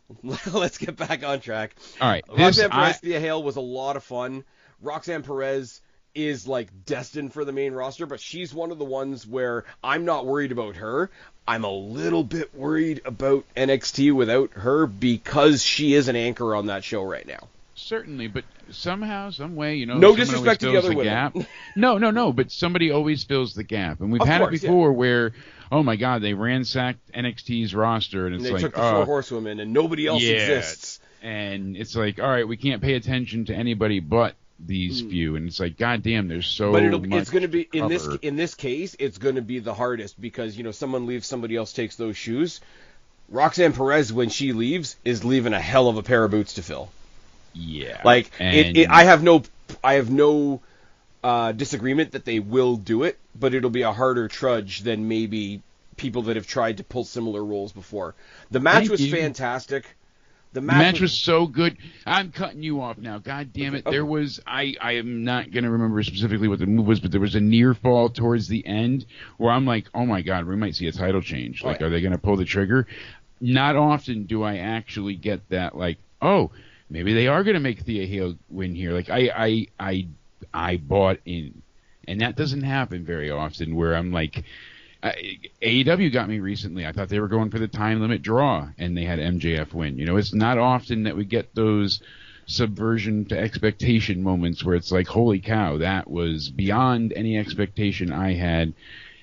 Let's get back on track. All right, Roxanne Perez, Thea Hale was a lot of fun. Roxanne Perez is like destined for the main roster, but she's one of the ones where I'm not worried about her. I'm a little bit worried about NXT without her, because she is an anchor on that show right now. Certainly, but somehow, some way, no disrespect to the other women. Gap. No, but somebody always fills the gap, and we've had it before where, oh my God, they ransacked NXT's roster, and it's they took the 4 horsewomen, and nobody else exists. And it's like, all right, we can't pay attention to anybody but these few, and it's like, goddamn, there's so much. But it's going to be in this case, it's going to be the hardest, because someone leaves, somebody else takes those shoes. Roxanne Perez, when she leaves, is leaving a hell of a pair of boots to fill. Yeah, like I have no disagreement that they will do it, but it'll be a harder trudge than maybe people that have tried to pull similar roles before. The match was fantastic. The match was so good. I'm cutting you off now. God damn it. Okay. There was, I am not going to remember specifically what the move was, but there was a near fall towards the end where I'm like, oh my God, we might see a title change. Like, are they going to pull the trigger? Not often do I actually get that, like, oh, maybe they are going to make Thea Hale win here. Like, I bought in. And that doesn't happen very often, where I'm like, AEW got me recently. I thought they were going for the time limit draw, and they had MJF win. It's not often that we get those subversion to expectation moments where it's like, holy cow, that was beyond any expectation I had.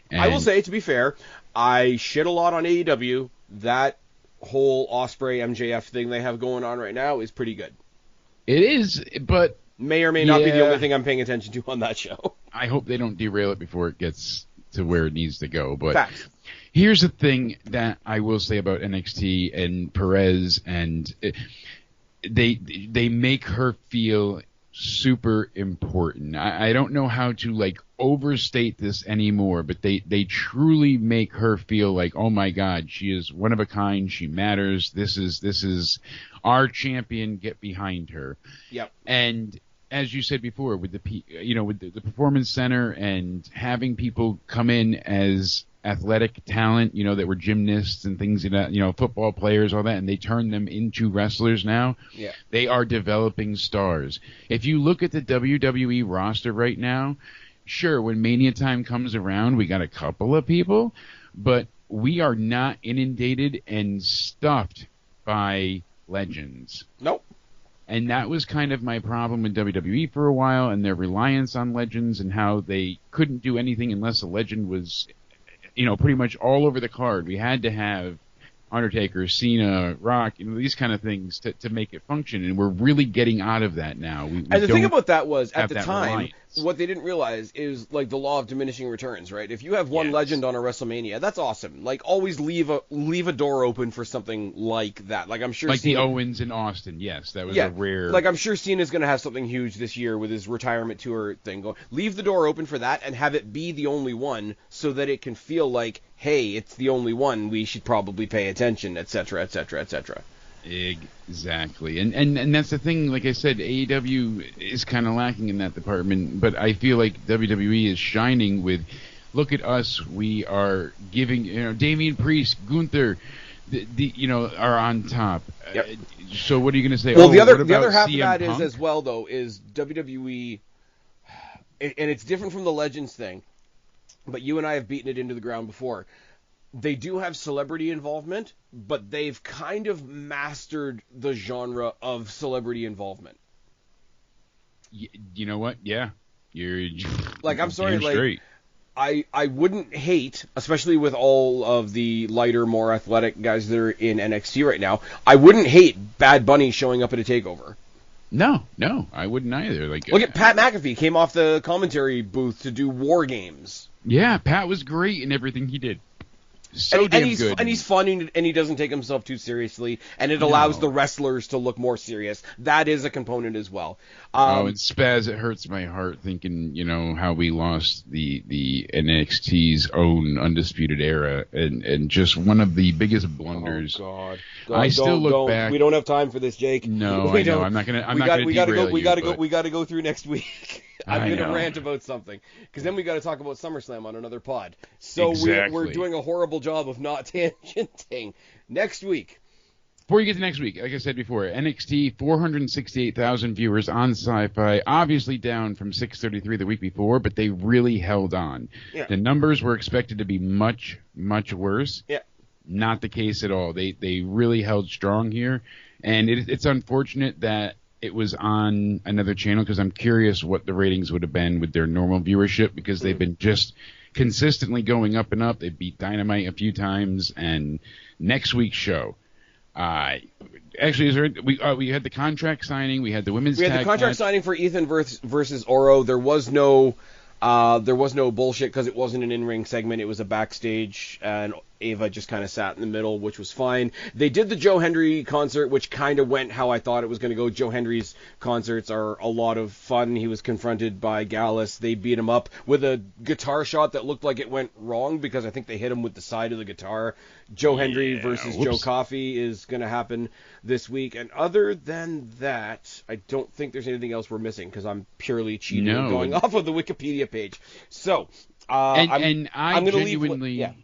And I will say, to be fair, I shit a lot on AEW. That whole Ospreay MJF thing they have going on right now is pretty good. It is, but may or may not be the only thing I'm paying attention to on that show. I hope they don't derail it before it gets to where it needs to go. But Facts. Here's the thing that I will say about NXT and Perez, and they make her feel super important. I don't know how to like overstate this anymore, but they truly make her feel like, oh my God, she is one of a kind. She matters. This is our champion. Get behind her. Yep. And as you said before, with the Performance Center and having people come in as athletic talent, that were gymnasts and things like that, football players, all that, and they turn them into wrestlers now. Yeah. They are developing stars. If you look at the WWE roster right now, sure, when Mania time comes around, we got a couple of people, but we are not inundated and stuffed by legends. Nope. And that was kind of my problem with WWE for a while, and their reliance on legends and how they couldn't do anything unless a legend was, pretty much all over the card. We had to have Undertaker, Cena, Rock, these kind of things to make it function, and we're really getting out of that now. And the thing about that was, at the time, reliance. What they didn't realize is, like, the law of diminishing returns, right? If you have one legend on a WrestleMania, that's awesome. Like, always leave a door open for something like that. Like, I'm sure like Cena, the Owens in Austin, yes, that was a rare. Like, I'm sure Cena's going to have something huge this year with his retirement tour thing going. Leave the door open for that and have it be the only one so that it can feel like, hey, it's the only one, we should probably pay attention, etc., etc., etc. Exactly. And that's the thing, like I said, AEW is kind of lacking in that department, but I feel like WWE is shining with, look at us, we are giving, Damian Priest, Gunther, are on top. Yep. So what are you going to say? Well, the other half CM of that Punk? is as well, though, is WWE, and it's different from the Legends thing, but you and I have beaten it into the ground before. They do have celebrity involvement, but they've kind of mastered the genre of celebrity involvement. You know what? Yeah. Like, I'm sorry, like, straight. I wouldn't hate, especially with all of the lighter, more athletic guys that are in NXT right now, I wouldn't hate Bad Bunny showing up at a TakeOver. No, I wouldn't either. Like, look at Pat McAfee, came off the commentary booth to do War Games. Yeah, Pat was great in everything he did. Good. And he's fun, and he doesn't take himself too seriously, and it allows the wrestlers to look more serious. That is a component as well. And Spaz, it hurts my heart thinking, how we lost the NXT's own Undisputed Era, and just one of the biggest blunders. Oh, God. I still look back. We don't have time for this, Jake. No, I know. I'm not gonna. We gotta go through next week. I'm gonna rant about something, because then we got to talk about SummerSlam on another pod. So exactly. we're doing a horrible job of not tangenting. Next week. Before you get to next week, like I said before, NXT 468,000 viewers on Sci-Fi, obviously down from 633 the week before, but they really held on. Yeah. The numbers were expected to be much, much worse. Yeah. Not the case at all. They really held strong here, and it's unfortunate that it was on another channel, because I'm curious what the ratings would have been with their normal viewership, because they've been just consistently going up and up. They beat Dynamite a few times, and next week's show. Actually, we had the contract signing. We had the women's. We had the contract signing for Ethan versus Oro. There was no bullshit, because it wasn't an in-ring segment. It was a backstage, and Ava just kind of sat in the middle, which was fine. They did the Joe Hendry concert, which kind of went how I thought it was going to go. Joe Hendry's concerts are a lot of fun. He was confronted by Gallus. They beat him up with a guitar shot that looked like it went wrong, because I think they hit him with the side of the guitar. Joe Hendry versus Joe Coffey is going to happen this week. And other than that, I don't think there's anything else we're missing, because I'm purely cheating going off of the Wikipedia page. So, I'm going to genuinely...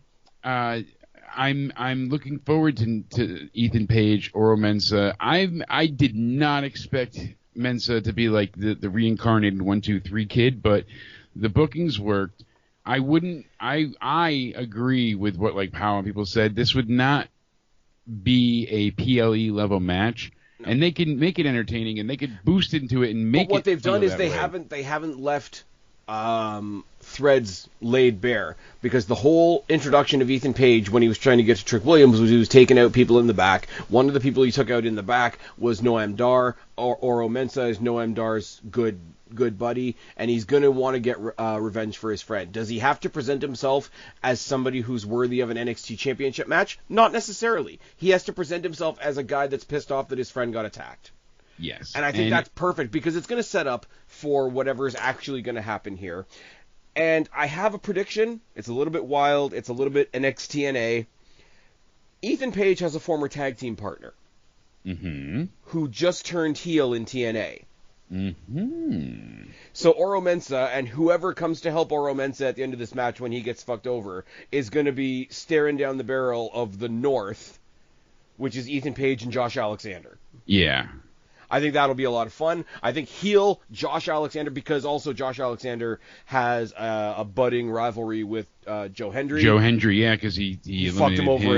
I'm looking forward to Ethan Page, Oro Mensah. I did not expect Mensah to be like the reincarnated 1-2-3 kid, but the bookings worked. I agree with what like Powell and people said. This would not be a PLE level match. and they can make it entertaining, and they could boost into it and make it. But what they've done is they haven't left threads laid bare, because the whole introduction of Ethan Page when he was trying to get to Trick Williams was he was taking out people in the back. One of the people he took out in the back was Noam Dar. Oro Mensah is Noam Dar's good buddy, and he's going to want to get revenge for his friend. Does he have to present himself as somebody who's worthy of an NXT championship match? Not necessarily. He has to present himself as a guy that's pissed off that his friend got attacked. Yes. And I think that's perfect, because it's going to set up for whatever is actually going to happen here. And I have a prediction. It's a little bit wild. It's a little bit NXT-NA. Ethan Page has a former tag team partner who just turned heel in TNA. So Oro Mensah and whoever comes to help Oro Mensah at the end of this match when he gets fucked over is going to be staring down the barrel of the North, which is Ethan Page and Josh Alexander. Yeah. I think that'll be a lot of fun. I think heel Josh Alexander, because also Josh Alexander has a budding rivalry with Joe Hendry. Joe Hendry, yeah, because he fucked him over.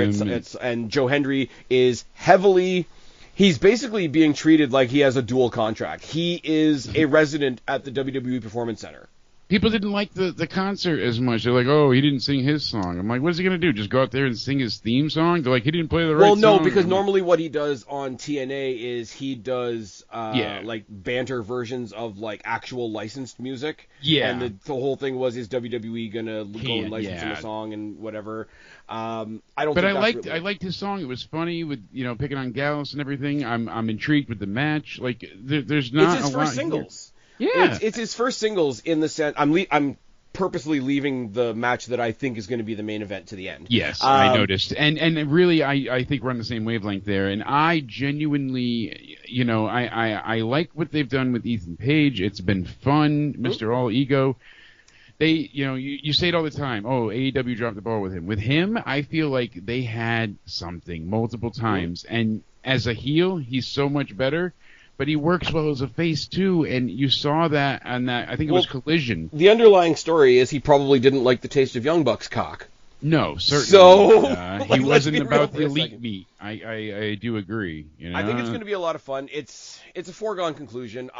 And Joe Hendry is heavily... He's basically being treated like he has a dual contract. He is a resident at the WWE Performance Center. People didn't like the concert as much. They're like, oh, he didn't sing his song. I'm like, what is he going to do? Just go out there and sing his theme song? They're like, he didn't play the right song. Well, no, because normally what he does on TNA is he does like banter versions of like actual licensed music. Yeah. And the whole thing was, is WWE going to go and license him a song and whatever. I liked his song. It was funny with, picking on Gallus and everything. I'm intrigued with the match. Like, there's not it's his a lot first singles. Here. Yeah, it's his first singles in the sense. I'm purposely leaving the match that I think is going to be the main event to the end. Yes, I noticed, and really, I think we're on the same wavelength there. And I genuinely, I like what they've done with Ethan Page. It's been fun, Mr. All Ego. They, you say it all the time. Oh, AEW dropped the ball with him. With him, I feel like they had something multiple times, and as a heel, he's so much better. But he works well as a face, too, and you saw that on that, I think it was Collision. The underlying story is he probably didn't like the taste of Young Buck's cock. No, certainly. So, he wasn't about the elite meat. I do agree. I think it's going to be a lot of fun. It's a foregone conclusion.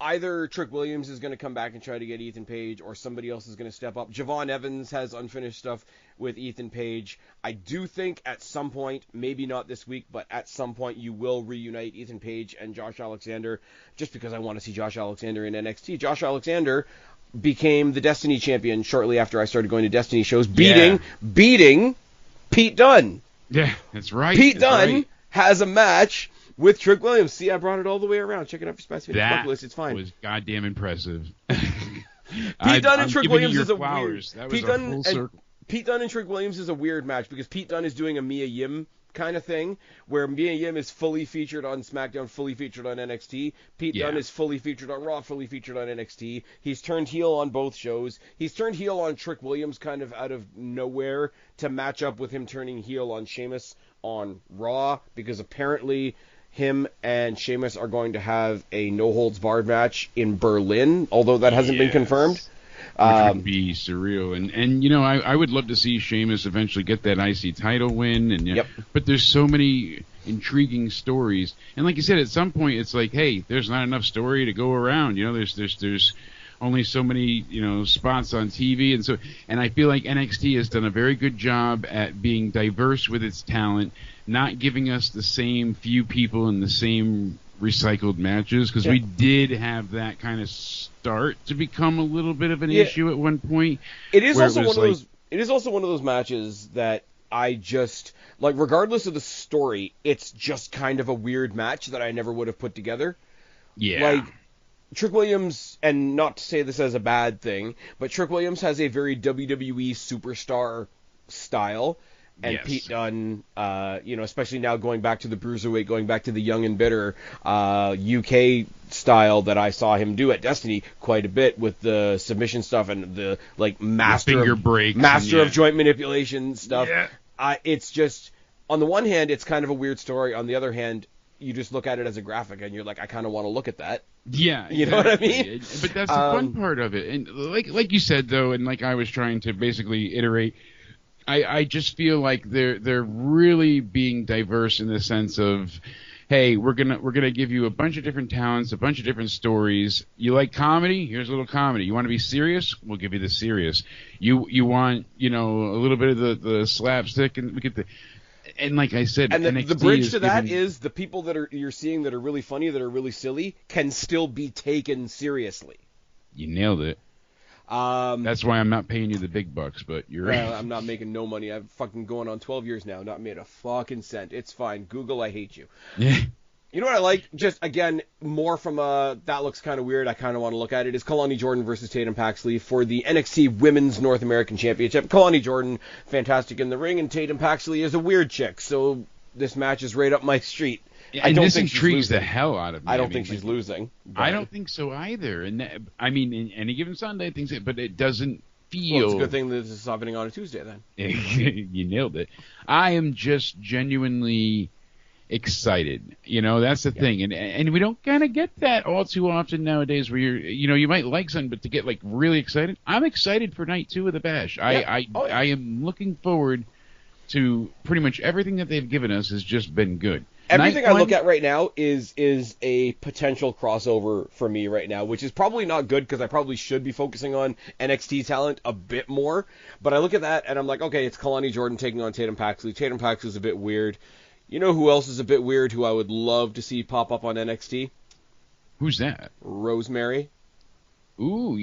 Either Trick Williams is going to come back and try to get Ethan Page, or somebody else is going to step up. Javon Evans has unfinished stuff with Ethan Page. I do think at some point, maybe not this week, but at some point you will reunite Ethan Page and Josh Alexander, just because I want to see Josh Alexander in NXT. Josh Alexander became the Destiny champion shortly after I started going to Destiny shows, beating Pete Dunne. Yeah, that's right. Pete Dunne has a match with Trick Williams. See, I brought it all the way around. Check it out for Spaz bucket list. It's fine. That was goddamn impressive. Pete Dunne and Trick Williams is a weird. That was a full circle. Pete Dunne and Trick Williams is a weird match, because Pete Dunne is doing a Mia Yim kind of thing, where Mia Yim is fully featured on SmackDown, fully featured on NXT. Pete Dunne is fully featured on Raw, fully featured on NXT. He's turned heel on both shows. He's turned heel on Trick Williams kind of out of nowhere to match up with him turning heel on Sheamus on Raw, because apparently him and Sheamus are going to have a no-holds-barred match in Berlin, although that hasn't been confirmed. Which would be surreal. And I would love to see Sheamus eventually get that IC title win. But there's so many intriguing stories. And like you said, at some point it's like, hey, there's not enough story to go around. There's only so many, spots on TV. And I feel like NXT has done a very good job at being diverse with its talent, not giving us the same few people in the same recycled matches, because we did have that kind of start to become a little bit of an issue at one point. It is also one of those matches that I just like, regardless of the story, it's just kind of a weird match that I never would have put together. Yeah. Like, Trick Williams, and not to say this as a bad thing, but Trick Williams has a very WWE superstar style. And Pete Dunne, especially now going back to the Bruiserweight, going back to the Young and Bitter UK style that I saw him do at Destiny quite a bit, with the submission stuff and the master of joint manipulation stuff. Yeah. It's just, on the one hand, it's kind of a weird story. On the other hand, you just look at it as a graphic and you're like, I kind of want to look at that. Yeah, exactly. You know what I mean? But that's the fun part of it. And like you said, though, and like I was trying to basically iterate, I just feel like they're really being diverse in the sense of, hey, we're gonna give you a bunch of different talents, a bunch of different stories. You like comedy? Here's a little comedy. You want to be serious? We'll give you the serious. You want a little bit of the slapstick, and we get the. And like I said, and NXT the bridge to that is the people that you're seeing that are really funny, that are really silly, can still be taken seriously. You nailed it. That's why I'm not paying you the big bucks, but you're right. I'm not making no money. I'm fucking going on 12 years now, not made a fucking cent. It's fine. Google, I hate you. Yeah. You know what I like? Just, again, more from that looks kind of weird, I kind of want to look at it, is Kalani Jordan versus Tatum Paxley for the NXT Women's North American Championship. Kalani Jordan, fantastic in the ring, and Tatum Paxley is a weird chick, so this match is right up my street. Yeah, and this intrigues the hell out of me. I don't think she's losing. I don't think so either. And in any given Sunday, things, but it doesn't feel. Well, it's a good thing that this is happening on a Tuesday then. You nailed it. I am just genuinely excited. That's the thing, and we don't kind of get that all too often nowadays. Where you might like something, but to get like really excited, I'm excited for night 2 of the Bash. Yeah. I am looking forward to pretty much everything that they've given us has just been good. Everything I look at right now is a potential crossover for me right now, which is probably not good because I probably should be focusing on NXT talent a bit more. But I look at that and I'm like, okay, it's Kalani Jordan taking on Tatum Paxley. Tatum Paxley's a bit weird. You know who else is a bit weird who I would love to see pop up on NXT? Who's that? Rosemary. Ooh,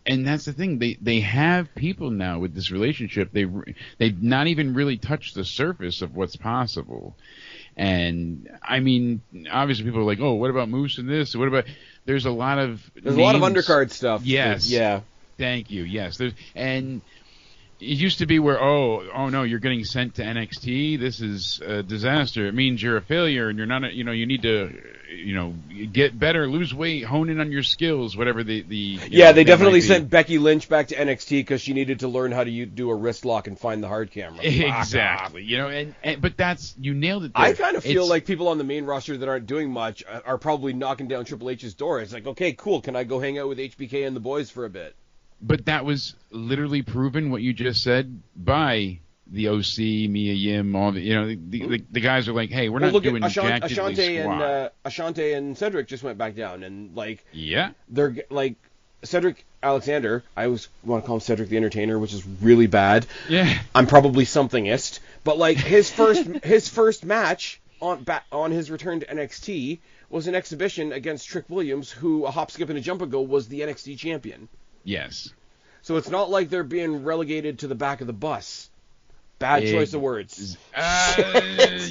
and that's the thing. They have people now with this relationship. They've not even really touched the surface of what's possible. And I mean, obviously people are like, oh, what about Moose and this? What about? There's a lot of undercard stuff. Yes. Yeah. Thank you. Yes. And it used to be where, oh no, you're getting sent to NXT. This is a disaster. It means you're a failure, and you're not. You need to, get better, lose weight, hone in on your skills, whatever the. They definitely sent Becky Lynch back to NXT because she needed to learn how to do a wrist lock and find the hard camera. Exactly. But you nailed it there. I kind of feel like people on the main roster that aren't doing much are probably knocking down Triple H's door. It's like, okay, cool. Can I go hang out with HBK and the boys for a bit? But that was literally proven, what you just said, by the OC, Mia Yim, all the guys are like, hey, we're not doing jack diddly squat. Ashante and Cedric just went back down, and they're like Cedric Alexander. I always want to call him Cedric the Entertainer, which is really bad. Yeah, I'm probably somethingist, but like his first match on his return to NXT was an exhibition against Trick Williams, who a hop, skip, and a jump ago was the NXT champion. Yes. So it's not like they're being relegated to the back of the bus. Bad choice of words. Bad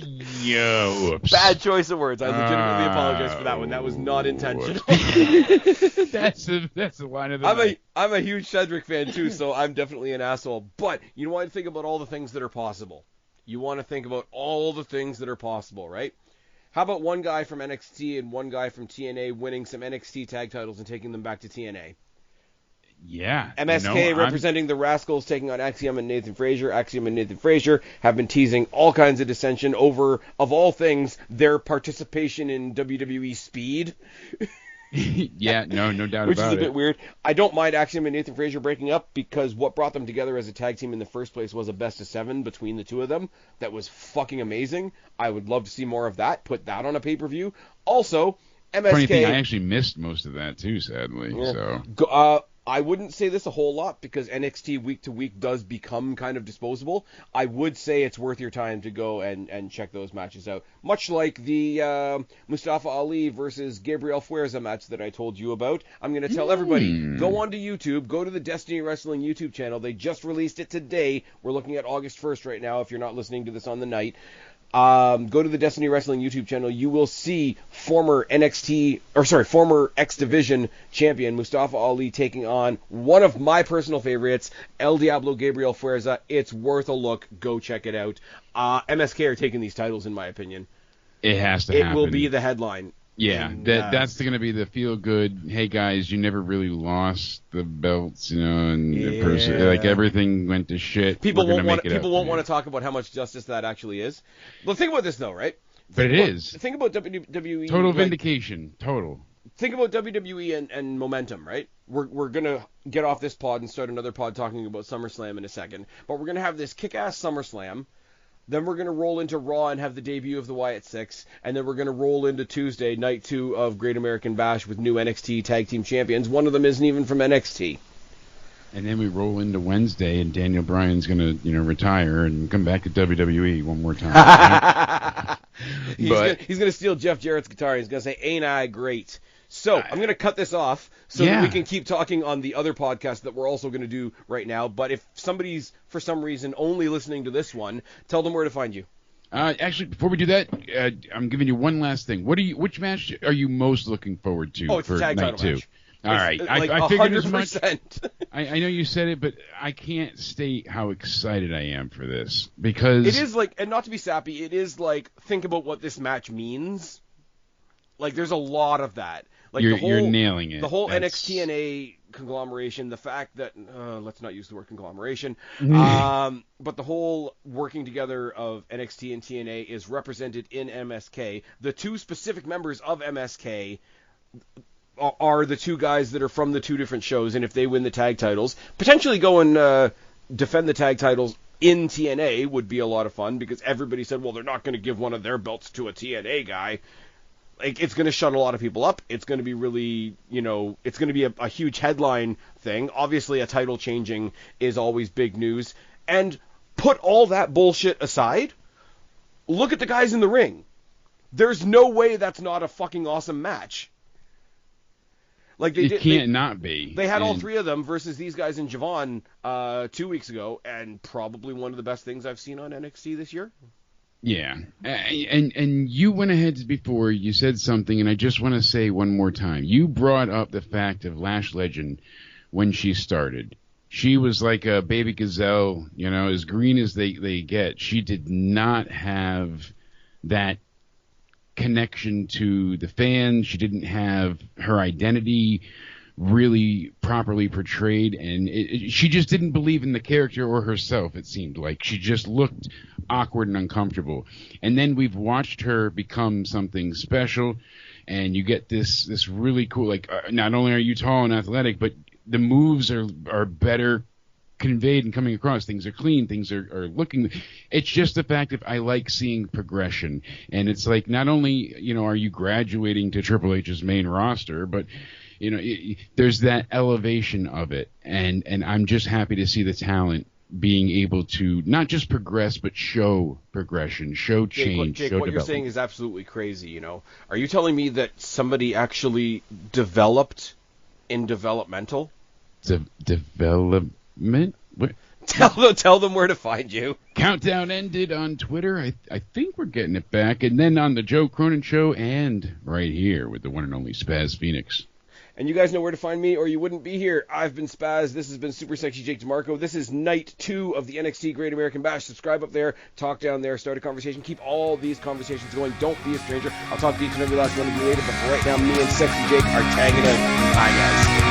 choice of words. I legitimately apologize for that one. That was not intentional. That's the line of the night. I'm a huge Cedric fan too, so I'm definitely an asshole. But you want to think about all the things that are possible. You want to think about all the things that are possible, right? How about one guy from NXT and one guy from TNA winning some NXT tag titles and taking them back to TNA? Yeah. MSK representing the Rascals taking on Axiom and Nathan Frazier. Axiom and Nathan Frazier have been teasing all kinds of dissension over, of all things, their participation in WWE Speed. Yeah, no doubt about it. Which is a bit weird. I don't mind Axiom and Nathan Frazier breaking up because what brought them together as a tag team in the first place was a best of 7 between the two of them. That was fucking amazing. I would love to see more of that. Put that on a pay-per-view. Also, MSK... Funny thing, I actually missed most of that too, sadly. Yeah. So I wouldn't say this a whole lot because NXT week to week does become kind of disposable. I would say it's worth your time to go and check those matches out. Much like the Mustafa Ali versus Gabriel Fuerza match that I told you about. I'm going to tell everybody, go onto YouTube, go to the Destiny Wrestling YouTube channel. They just released it today. We're looking at August 1st right now if you're not listening to this on the night. Go to the Destiny Wrestling YouTube channel. You will see former X Division champion Mustafa Ali taking on one of my personal favorites, El Diablo Gabriel Fuerza. It's worth a look. Go check it out. MSK are taking these titles, in my opinion. It has to happen. It will be the headline. Yeah, and, that's going to be the feel-good, hey, guys, you never really lost the belts, and like everything went to shit. People won't want to talk about how much justice that actually is. But think about this, though, right? But it is. Think about WWE. Total vindication. Total. Think about WWE and momentum, right? We're going to get off this pod and start another pod talking about SummerSlam in a second. But we're going to have this kick-ass SummerSlam. Then we're going to roll into Raw and have the debut of the Wyatt Six. And then we're going to roll into Tuesday, night 2 of Great American Bash with new NXT Tag Team Champions. One of them isn't even from NXT. And then we roll into Wednesday, and Daniel Bryan's going to, retire and come back to WWE one more time. Right? He's going to steal Jeff Jarrett's guitar. He's going to say, "Ain't I great?" So I'm going to cut this off so that we can keep talking on the other podcast that we're also going to do right now. But if somebody's, for some reason, only listening to this one, tell them where to find you. Actually, before we do that, I'm giving you one last thing. Which match are you most looking forward to for night title 2? Match. All right, like I figured as 100%. much. I know you said it, but I can't state how excited I am for this because it is like, and not to be sappy, it is like, think about what this match means. Like, there's a lot of that. Like you're nailing it. The whole NXT conglomeration, the fact that let's not use the word conglomeration, but the whole working together of NXT and TNA is represented in MSK. The two specific members of MSK are the two guys that are from the two different shows, and if they win the tag titles, potentially go and defend the tag titles in TNA would be a lot of fun, because everybody said, well, they're not going to give one of their belts to a TNA guy. Like, it's going to shut a lot of people up. It's going to be really, it's going to be a huge headline thing. Obviously, a title changing is always big news. And put all that bullshit aside, look at the guys in the ring. There's no way that's not a fucking awesome match. Like it can't not be. They had all three of them versus these guys in Javon 2 weeks ago, and probably one of the best things I've seen on NXT this year. Yeah, and you went ahead before, you said something, and I just want to say one more time. You brought up the fact of Lash Legend when she started. She was like a baby gazelle, as green as they get. She did not have that connection to the fans. She didn't have her identity really properly portrayed, and she just didn't believe in the character or herself. It seemed like she just looked awkward and uncomfortable. And then we've watched her become something special, and you get this really cool, like, not only are you tall and athletic, but the moves are better conveyed and coming across. Things are clean, things are looking. It's just the fact that I like seeing progression, and it's like, not only are you graduating to Triple H's main roster, but there's that elevation of it, and I'm just happy to see the talent being able to not just progress, but show progression, show change, Jake, show what development. you're saying is absolutely crazy, Are you telling me that somebody actually developed in developmental? Development? What? Tell them where to find you. Countdown ended on Twitter. I think we're getting it back. And then on the Joe Cronin Show, and right here with the one and only Spaz Phoenix. And you guys know where to find me, or you wouldn't be here. I've been Spaz. This has been Super Sexy Jake DeMarco. This is night 2 of the NXT Great American Bash. Subscribe up there, talk down there, start a conversation. Keep all these conversations going. Don't be a stranger. I'll talk to each and every last one of you later. But for right now, me and Sexy Jake are tagging in. Bye, guys.